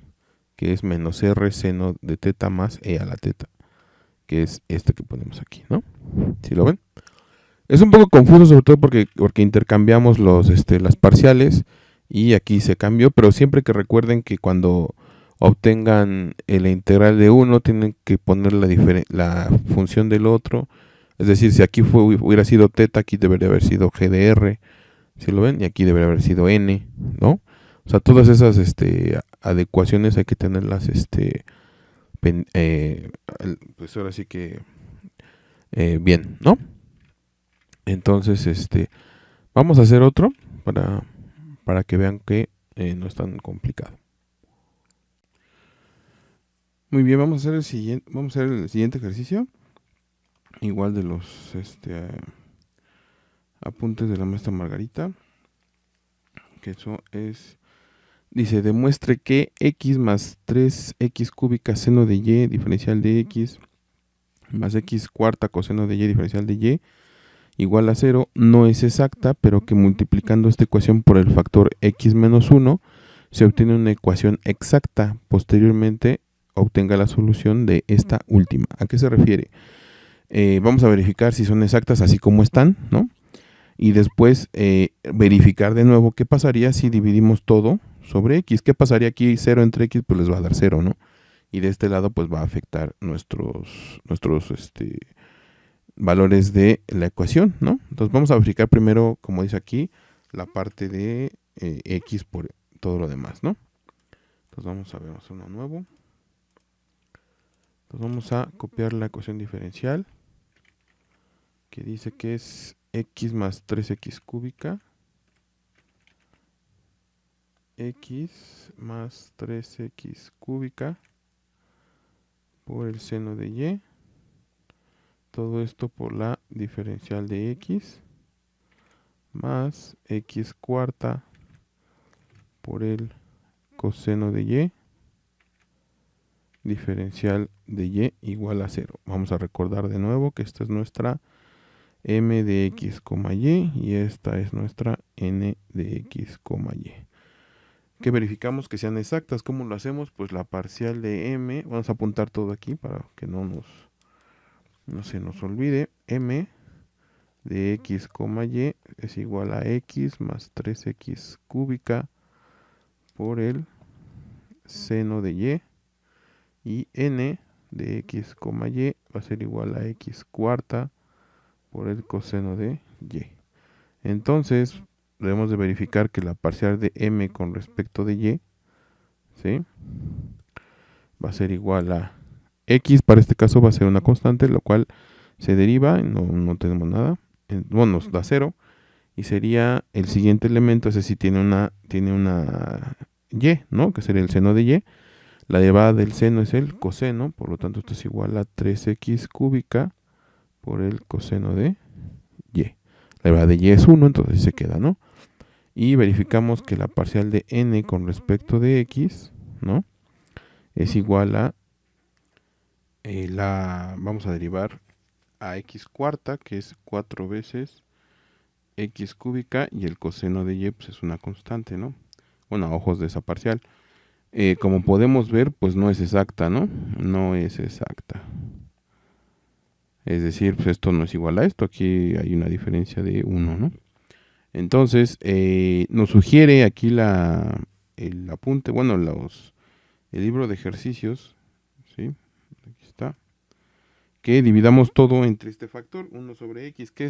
que es menos r seno de teta más e a la teta, que es este que ponemos aquí, ¿no? ¿Sí lo ven? Es un poco confuso, sobre todo porque intercambiamos las parciales y aquí se cambió, pero siempre que recuerden que cuando obtengan la integral de uno tienen que poner la función del otro. Es decir, si aquí hubiera sido teta, aquí debería haber sido g de r, ¿sí lo ven? Y aquí debería haber sido n, ¿no? O sea, todas esas adecuaciones hay que tenerlas, pues ahora sí que bien, ¿no? Entonces, vamos a hacer otro para que vean que no es tan complicado. Muy bien, vamos a hacer el siguiente ejercicio. Igual de los apuntes de la maestra Margarita. Que eso es, dice, demuestre que x más 3x cúbica seno de y diferencial de x más x cuarta coseno de y diferencial de y igual a 0 no es exacta, pero que multiplicando esta ecuación por el factor x menos 1 se obtiene una ecuación exacta. Posteriormente obtenga la solución de esta última. ¿A qué se refiere? Vamos a verificar si son exactas así como están, ¿no? Y después verificar de nuevo qué pasaría si dividimos todo sobre x. ¿Qué pasaría aquí? 0 entre x pues les va a dar 0, ¿no? Y de este lado pues va a afectar nuestros valores de la ecuación, ¿no? Entonces vamos a verificar primero, como dice aquí, la parte de x por todo lo demás, ¿no? Entonces vamos a ver, vamos a hacer uno nuevo. Entonces vamos a copiar la ecuación diferencial que dice que es x más 3x cúbica, x más 3x cúbica por el seno de y, todo esto por la diferencial de x, más x cuarta por el coseno de y, diferencial de y igual a 0. Vamos a recordar de nuevo que esta es nuestra m de x, y esta es nuestra n de x, y. Que verificamos que sean exactas. ¿Cómo lo hacemos? Pues la parcial de m, vamos a apuntar todo aquí para que no se nos olvide. M de x, y es igual a x más 3x cúbica por el seno de y n de x, y va a ser igual a x cuarta por el coseno de y. Entonces debemos de verificar que la parcial de m con respecto de y, ¿sí?, va a ser igual a x, para este caso va a ser una constante, lo cual se deriva, no tenemos nada, bueno, nos da 0, y sería el siguiente elemento, ese sí tiene una y, ¿no?, que sería el seno de y. La derivada del seno es el coseno, por lo tanto esto es igual a 3x cúbica por el coseno de y. La derivada de y es 1, entonces así se queda, ¿no? Y verificamos que la parcial de n con respecto de x, ¿no?, es igual a vamos a derivar a x cuarta, que es 4 veces x cúbica, y el coseno de y pues es una constante, ¿no? Bueno, a ojos de esa parcial. Como podemos ver, pues no es exacta, ¿no? No es exacta. Es decir, pues esto no es igual a esto, aquí hay una diferencia de 1, ¿no? Entonces, nos sugiere aquí el apunte, bueno, el libro de ejercicios, ¿sí? Aquí está. Que dividamos todo entre este factor, 1 sobre x, ¿qué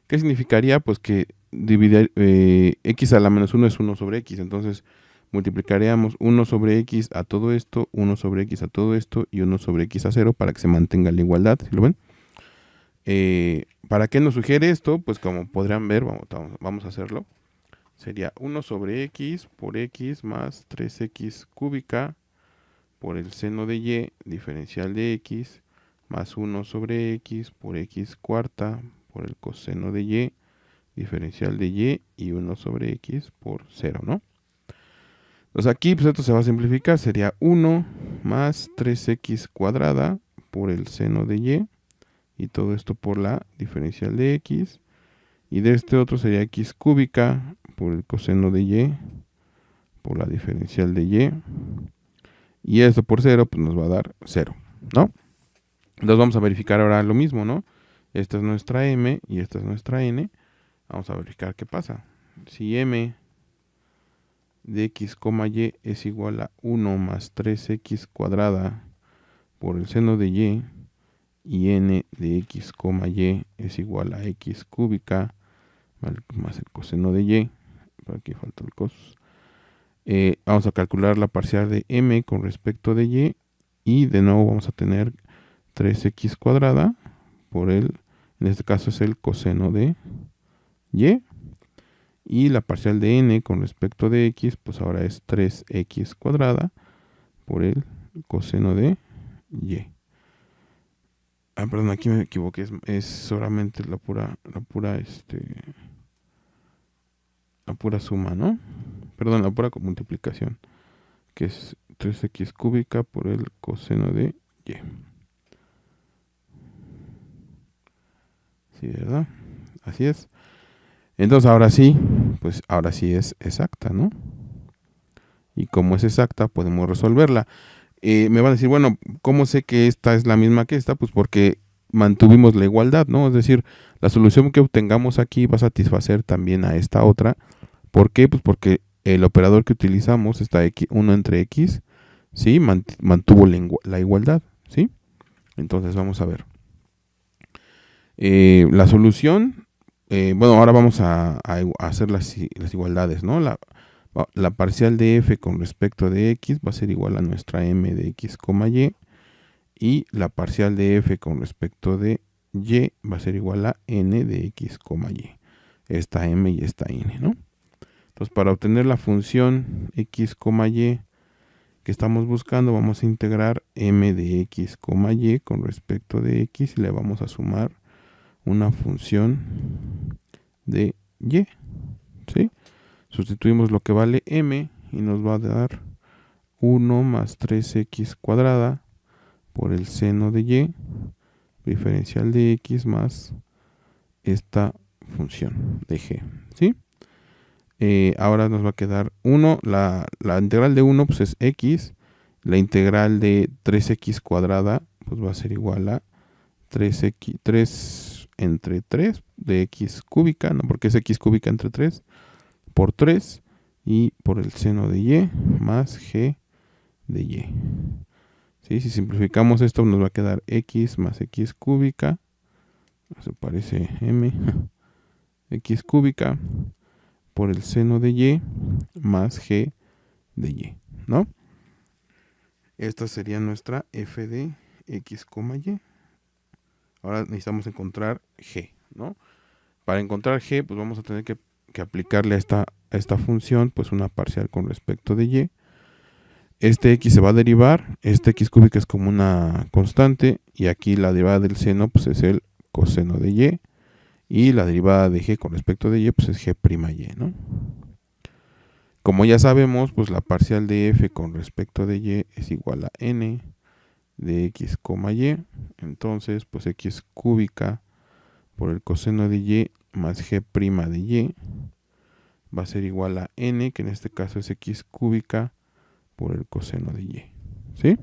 significaría? Pues que dividir x a la menos 1 es 1 sobre x, entonces multiplicaríamos 1 sobre x a todo esto, 1 sobre x a todo esto y 1 sobre x a 0 para que se mantenga la igualdad, ¿sí lo ven? ¿Para qué nos sugiere esto? Pues como podrán ver, vamos a hacerlo. Sería 1 sobre x por x más 3x cúbica por el seno de y diferencial de x más 1 sobre x por x cuarta por el coseno de y diferencial de y 1 sobre x por 0, ¿no? Entonces aquí pues esto se va a simplificar, sería 1 más 3x cuadrada por el seno de y todo esto por la diferencial de x, y de este otro sería x cúbica por el coseno de y por la diferencial de y esto por 0 pues nos va a dar 0, ¿no? Entonces vamos a verificar ahora lo mismo, ¿no? Esta es nuestra m y esta es nuestra n. Vamos a verificar qué pasa. Si m de x, y es igual a 1 más 3x cuadrada por el seno de y n de x, y es igual a x cúbica más el coseno de y, por aquí falta el cos. Vamos a calcular la parcial de m con respecto de y de nuevo vamos a tener 3x cuadrada por el, en este caso es el coseno de y la parcial de n con respecto de x, pues ahora es 3x cuadrada por el coseno de y. Perdón, aquí me equivoqué, es solamente la pura suma, ¿no? Perdón, la pura multiplicación, que es 3x cúbica por el coseno de y. Sí, ¿verdad? Así es. Entonces ahora sí, pues ahora sí es exacta, ¿no? Y como es exacta, podemos resolverla. Me van a decir, bueno, ¿cómo sé que esta es la misma que esta? Pues porque mantuvimos la igualdad, ¿no? Es decir, la solución que obtengamos aquí va a satisfacer también a esta otra. ¿Por qué? Pues porque el operador que utilizamos, esta 1 entre x, ¿sí? Mantuvo la igualdad, ¿sí? Entonces vamos a ver. La solución, bueno, ahora vamos a hacer las igualdades, ¿no? La parcial de f con respecto de x va a ser igual a nuestra m de x, y la parcial de f con respecto de y va a ser igual a n de x, y. Esta m y esta n, ¿no? Entonces, para obtener la función x, y que estamos buscando, vamos a integrar m de x, y con respecto de x y le vamos a sumar una función de y, ¿sí? Sustituimos lo que vale m y nos va a dar 1 más 3x cuadrada por el seno de y diferencial de x más esta función de g, ¿sí? Ahora nos va a quedar 1, la integral de 1 pues es x, la integral de 3x cuadrada pues va a ser igual a 3 entre 3 de x cúbica, no, porque es x cúbica entre 3 por 3 y por el seno de y más g de y. ¿Sí? Si simplificamos esto nos va a quedar x más x cúbica, eso parece m, x cúbica por el seno de y más g de y, ¿no? Esta sería nuestra f de x, y. Ahora necesitamos encontrar g, ¿no? Para encontrar g, pues vamos a tener que aplicarle a esta función, pues una parcial con respecto de y. Este x se va a derivar, este x cúbica es como una constante, y aquí la derivada del seno, pues es el coseno de y la derivada de g con respecto de y, pues es g', ¿no? Como ya sabemos, pues la parcial de f con respecto de y es igual a n de x, y. Entonces, pues x cúbica por el coseno de y más g' de y va a ser igual a n, que en este caso es x cúbica por el coseno de y, ¿sí?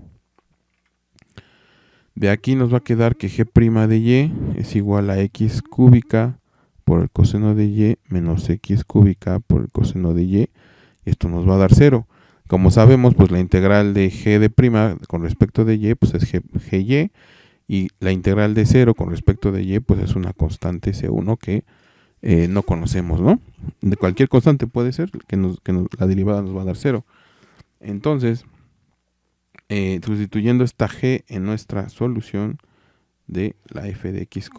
De aquí nos va a quedar que g' de y es igual a x cúbica por el coseno de y menos x cúbica por el coseno de y. Esto nos va a dar 0. Como sabemos, pues la integral de g de prima con respecto de y, pues es gy, y la integral de 0 con respecto de y, pues es una constante C1 que no conocemos, ¿no? De cualquier constante puede ser, la derivada nos va a dar 0. Entonces, sustituyendo esta g en nuestra solución de la f de x,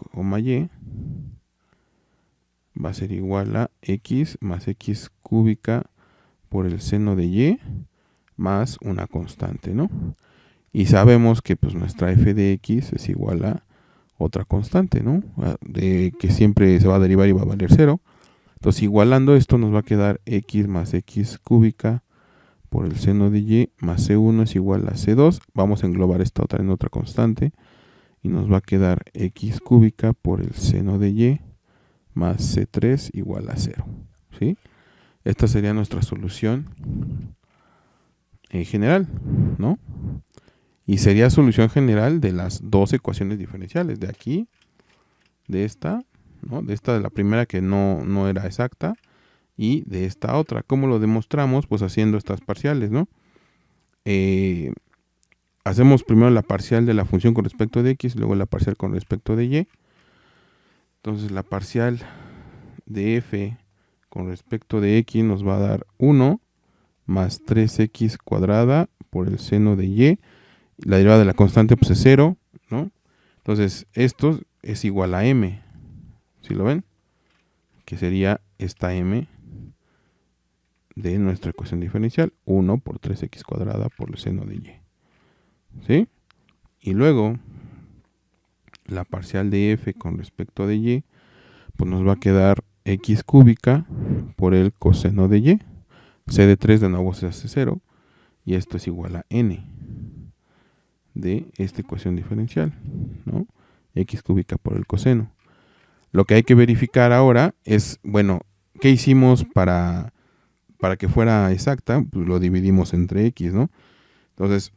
y, va a ser igual a x más x cúbica por el seno de y más una constante, ¿no? Y sabemos que pues nuestra f de x es igual a otra constante, ¿no? De que siempre se va a derivar y va a valer 0. Entonces, igualando esto, nos va a quedar x más x cúbica por el seno de y más c1 es igual a c2. Vamos a englobar esta otra en otra constante y nos va a quedar x cúbica por el seno de y más c3 igual a 0, ¿sí? Esta sería nuestra solución en general, ¿no? Y sería solución general de las dos ecuaciones diferenciales, de aquí, de esta, ¿no? De esta de la primera que no era exacta, y de esta otra. ¿Cómo lo demostramos? Pues haciendo estas parciales, ¿no? Hacemos primero la parcial de la función con respecto de x, luego la parcial con respecto de y. Entonces la parcial de f con respecto de x nos va a dar 1 más 3x cuadrada por el seno de y. La derivada de la constante pues es 0, ¿no? Entonces esto es igual a m, ¿sí lo ven? Que sería esta m de nuestra ecuación diferencial, 1 por 3x cuadrada por el seno de y, ¿sí? Y luego la parcial de f con respecto de y, pues nos va a quedar x cúbica por el coseno de y. C de 3 de nuevo se hace 0, y esto es igual a n de esta ecuación diferencial, ¿no? X cúbica por el coseno. Lo que hay que verificar ahora es, bueno, ¿qué hicimos para que fuera exacta? Pues lo dividimos entre x, ¿no? Entonces,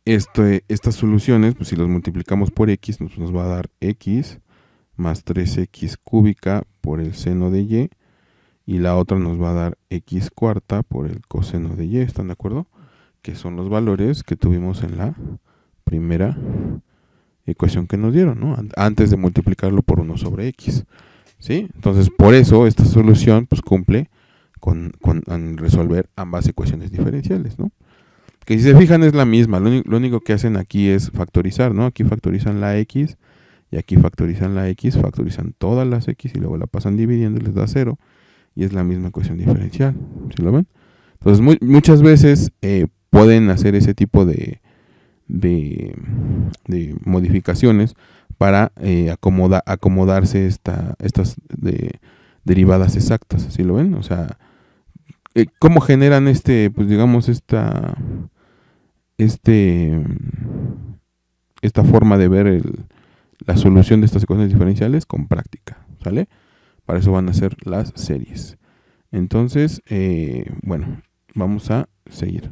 estas soluciones, pues si los multiplicamos por x, nos va a dar x más 3x cúbica por el seno de y, y la otra nos va a dar x cuarta por el coseno de y, ¿están de acuerdo? Que son los valores que tuvimos en la primera ecuación que nos dieron, ¿no? Antes de multiplicarlo por 1 sobre x, ¿sí? Entonces, por eso esta solución pues cumple con resolver ambas ecuaciones diferenciales, ¿no? Que si se fijan es la misma, lo único que hacen aquí es factorizar, ¿no? Aquí factorizan la x y aquí factorizan la x, factorizan todas las x y luego la pasan dividiendo y les da 0, y es la misma ecuación diferencial, ¿sí lo ven? Entonces muchas veces pueden hacer ese tipo de modificaciones para acomodarse estas derivadas exactas, ¿sí lo ven? O sea, ¿cómo generan pues digamos esta forma de ver la solución de estas ecuaciones diferenciales? Con práctica, ¿sale? Para eso van a ser las series. Entonces, bueno, vamos a seguir.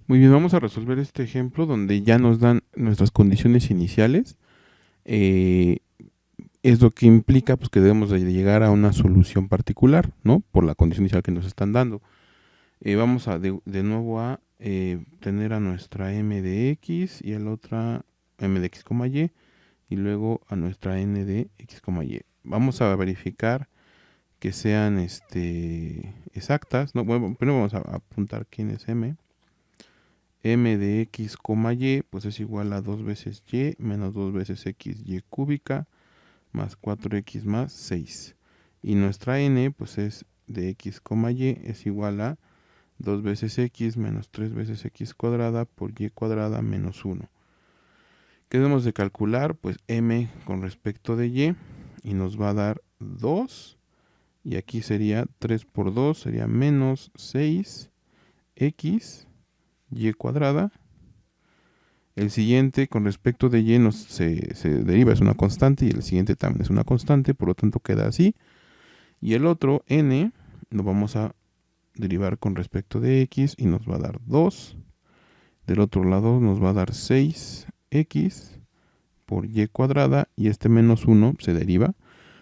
Muy bien, vamos a resolver este ejemplo donde ya nos dan nuestras condiciones iniciales. Es lo que implica pues, que debemos de llegar a una solución particular, ¿no? Por la condición inicial que nos están dando. Vamos a de nuevo a tener a nuestra m de x y a la otra m de x, y, y luego a nuestra n de x, y. Vamos a verificar que sean exactas, ¿no? Bueno, primero vamos a apuntar quién es m. M de x, y, pues es igual a 2 veces y menos 2 veces x y cúbica más 4x más 6. Y nuestra n, pues es de x, y, es igual a 2 veces x menos 3 veces x cuadrada por y cuadrada menos 1. ¿Qué debemos de calcular? Pues m con respecto de y nos va a dar 2. Y aquí sería 3 por 2, sería menos 6x y cuadrada. El siguiente con respecto de y se deriva, es una constante, y el siguiente también es una constante, por lo tanto queda así. Y el otro, n, lo vamos a derivar con respecto de x y nos va a dar 2. Del otro lado nos va a dar 6x por y cuadrada, y este menos 1 se deriva.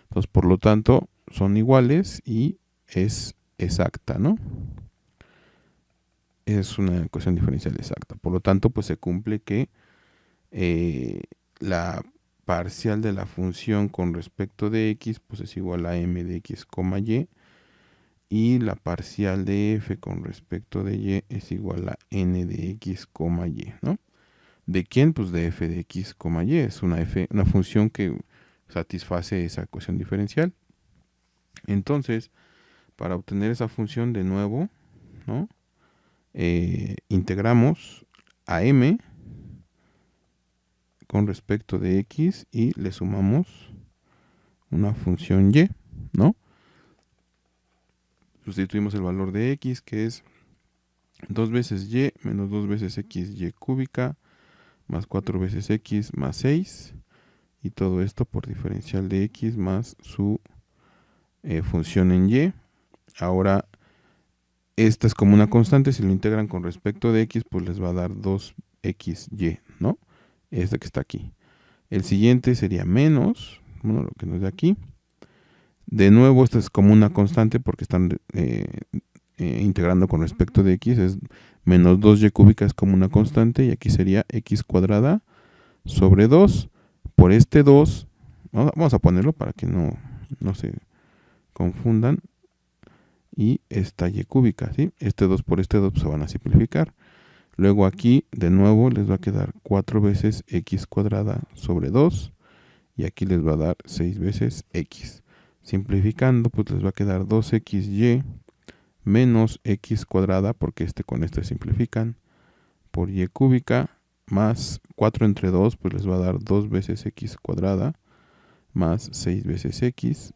Entonces, por lo tanto, son iguales y es exacta, ¿no? Es una ecuación diferencial exacta. Por lo tanto, pues se cumple que la parcial de la función con respecto de x pues es igual a m de x, y la parcial de f con respecto de y es igual a n de x, y, ¿no? ¿De quién? Pues de f de x, y. Es una función que satisface esa ecuación diferencial. Entonces, para obtener esa función de nuevo, ¿no? Integramos a m con respecto de x y le sumamos una función y, ¿no? Sustituimos el valor de x, que es 2 veces y menos 2 veces x y cúbica más 4 veces x más 6, y todo esto por diferencial de x más su función en y. Ahora, esta es como una constante, si lo integran con respecto de x, pues les va a dar 2xy, ¿no? Este que está aquí. El siguiente sería menos, bueno, lo que nos da aquí. De nuevo, esta es como una constante porque están integrando con respecto de x, es menos 2y cúbica es como una constante, y aquí sería x cuadrada sobre 2 por este 2, vamos a ponerlo para que no se confundan, y esta y cúbica, ¿sí? Este 2 por este 2 pues, se van a simplificar. Luego aquí de nuevo les va a quedar 4 veces x cuadrada sobre 2, y aquí les va a dar 6 veces x. Simplificando, pues les va a quedar 2xy menos x cuadrada, porque con este simplifican, por y cúbica, más 4 entre 2, pues les va a dar 2 veces x cuadrada, más 6 veces x.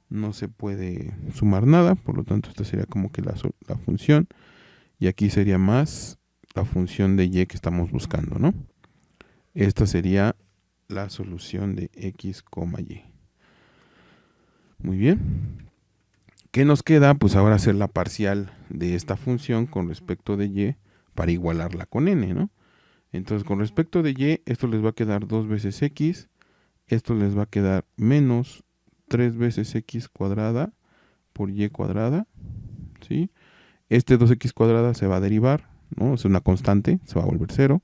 No se puede sumar nada, por lo tanto esta sería como que la función, y aquí sería más la función de y que estamos buscando, ¿no? Esta sería la solución de x, y. Muy bien. ¿Qué nos queda? Pues ahora hacer la parcial de esta función con respecto de y para igualarla con n, ¿no? Entonces, con respecto de y, esto les va a quedar 2 veces x, esto les va a quedar menos 3 veces x cuadrada por y cuadrada, ¿sí? Este 2x cuadrada se va a derivar, ¿no? Es una constante, se va a volver 0.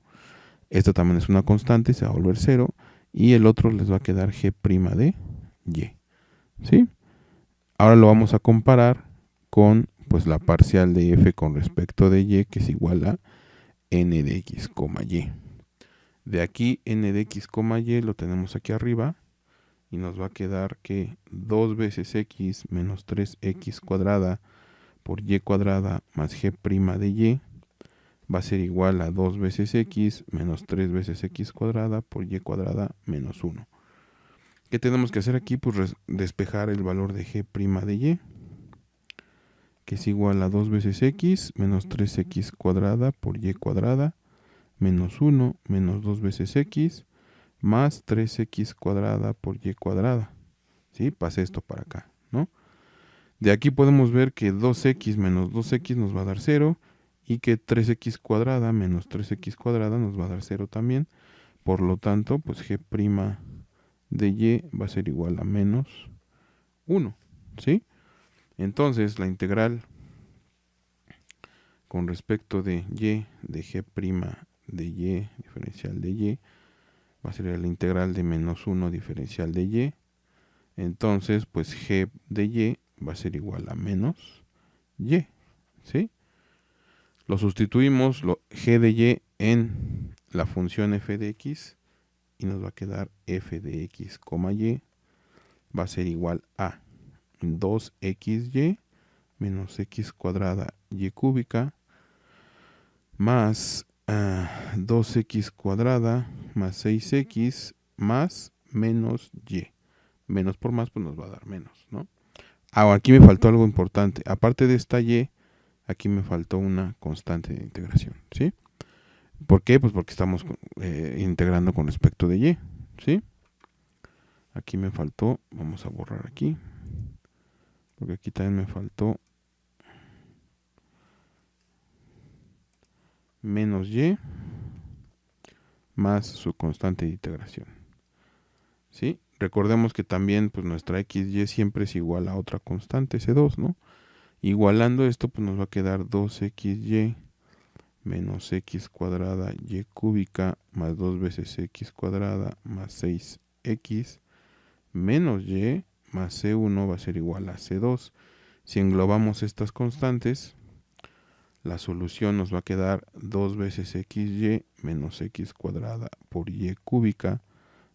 Esta también es una constante, se va a volver 0. Y el otro les va a quedar g' de y, ¿sí? Ahora lo vamos a comparar con pues la parcial de f con respecto de y, que es igual a n de x, y. De aquí n de x, y lo tenemos aquí arriba, y nos va a quedar que 2 veces x menos 3x cuadrada por y cuadrada más g' de y va a ser igual a 2 veces x menos 3 veces x cuadrada por y cuadrada menos 1. ¿Qué tenemos que hacer aquí? Pues despejar el valor de g' de y, que es igual a 2 veces x menos 3x cuadrada por y cuadrada menos 1 menos 2 veces x más 3x cuadrada por y cuadrada. ¿Sí? Pase esto para acá, ¿no? De aquí podemos ver que 2x menos 2x nos va a dar 0, y que 3x cuadrada menos 3x cuadrada nos va a dar 0 también. Por lo tanto, pues g' de y va a ser igual a menos 1, ¿sí? Entonces, la integral con respecto de y de g' de y diferencial de y va a ser la integral de menos 1 diferencial de y. Entonces, pues g de y va a ser igual a menos y, ¿sí? Lo sustituimos, g de y en la función f de x, y nos va a quedar f de x, y va a ser igual a 2xy menos x cuadrada y cúbica más 2x cuadrada más 6x más menos y. Menos por más, pues nos va a dar menos, ¿no? Ahora, aquí me faltó algo importante. Aparte de esta y, aquí me faltó una constante de integración, ¿sí? ¿Por qué? Pues porque estamos integrando con respecto de y, ¿sí? Aquí me faltó, vamos a borrar aquí, porque aquí también me faltó menos y más su constante de integración, ¿sí? Recordemos que también pues nuestra xy siempre es igual a otra constante, C2, ¿no? Igualando esto, pues nos va a quedar 2xy menos x cuadrada y cúbica más 2 veces x cuadrada más 6x menos y más c1 va a ser igual a c2. Si englobamos estas constantes, la solución nos va a quedar 2 veces xy menos x cuadrada por y cúbica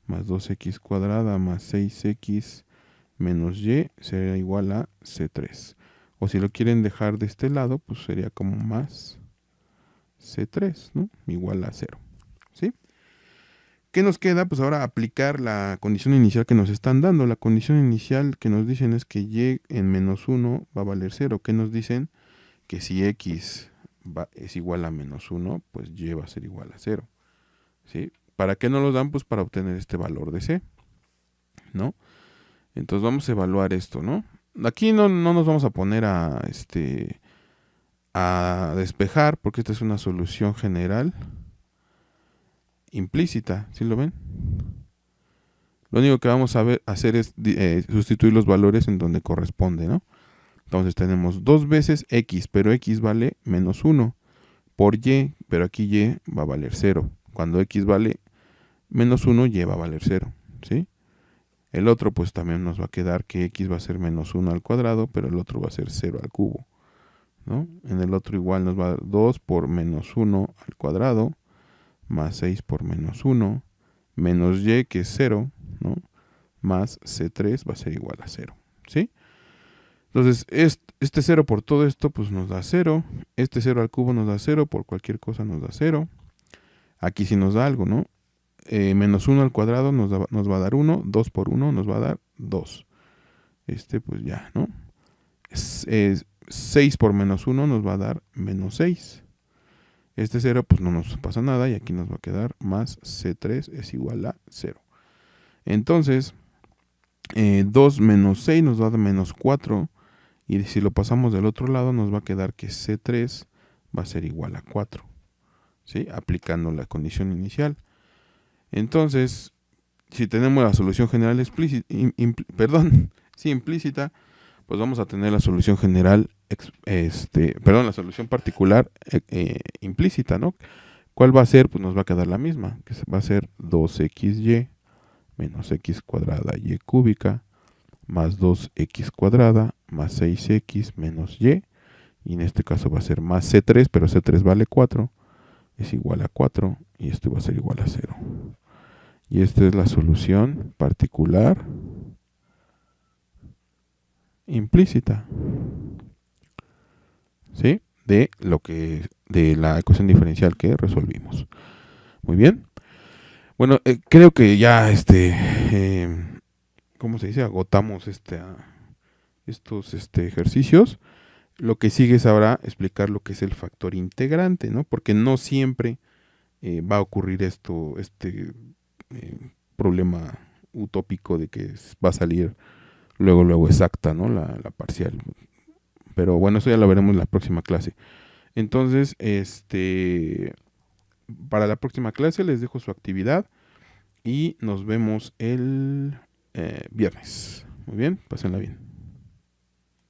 más 2x cuadrada más 6x menos y será igual a c3. O si lo quieren dejar de este lado, pues sería como más c3, ¿no? Igual a 0. ¿Sí? ¿Qué nos queda? Pues ahora aplicar la condición inicial que nos están dando. La condición inicial que nos dicen es que y en menos 1 va a valer 0. ¿Qué nos dicen? Que si x es igual a menos 1, pues y va a ser igual a 0. ¿Sí? ¿Para qué nos lo dan? Pues para obtener este valor de c, ¿no? Entonces vamos a evaluar esto, ¿no? Aquí no nos vamos a poner a despejar, porque esta es una solución general implícita, ¿sí lo ven? Lo único que vamos a hacer es sustituir los valores en donde corresponde, ¿no? Entonces tenemos 2 veces x, pero x vale menos 1, por y, pero aquí y va a valer 0. Cuando x vale menos 1, y va a valer 0, ¿sí? El otro pues también nos va a quedar que x va a ser menos 1 al cuadrado, pero el otro va a ser 0 al cubo, ¿no? En el otro igual nos va a dar 2 por menos 1 al cuadrado, más 6 por menos 1, menos y, que es 0, ¿no? Más c3 va a ser igual a 0, ¿sí? Entonces, este 0 por todo esto, pues nos da 0. Este 0 al cubo nos da 0, por cualquier cosa nos da 0. Aquí sí nos da algo, ¿no? Menos 1 al cuadrado nos va a dar 1, 2 por 1 nos va a dar 2. Pues ya, ¿no? 6 por menos 1 nos va a dar menos 6. Este 0 pues no nos pasa nada y aquí nos va a quedar más c3 es igual a 0. Entonces, 2 menos 6 nos va a dar menos 4. Y si lo pasamos del otro lado nos va a quedar que c3 va a ser igual a 4. ¿Sí? Aplicando la condición inicial. Entonces, si tenemos la solución general implícita, pues vamos a tener la solución general, la solución particular implícita, ¿no? ¿Cuál va a ser? Pues nos va a quedar la misma, que va a ser 2xy menos x cuadrada y cúbica más 2x cuadrada más 6x menos y en este caso va a ser más c3, pero c3 vale 4, es igual a 4 y esto va a ser igual a 0. Y esta es la solución particular implícita, ¿sí? De la ecuación diferencial que resolvimos. Muy bien. Bueno, creo que ya ¿cómo se dice? Agotamos estos ejercicios. Lo que sigue es ahora explicar lo que es el factor integrante, ¿no? Porque no siempre va a ocurrir problema utópico de que va a salir luego exacta, ¿no? La parcial. Pero bueno, eso ya lo veremos en la próxima clase. Entonces, para la próxima clase les dejo su actividad y nos vemos el viernes. Muy bien, pásenla bien.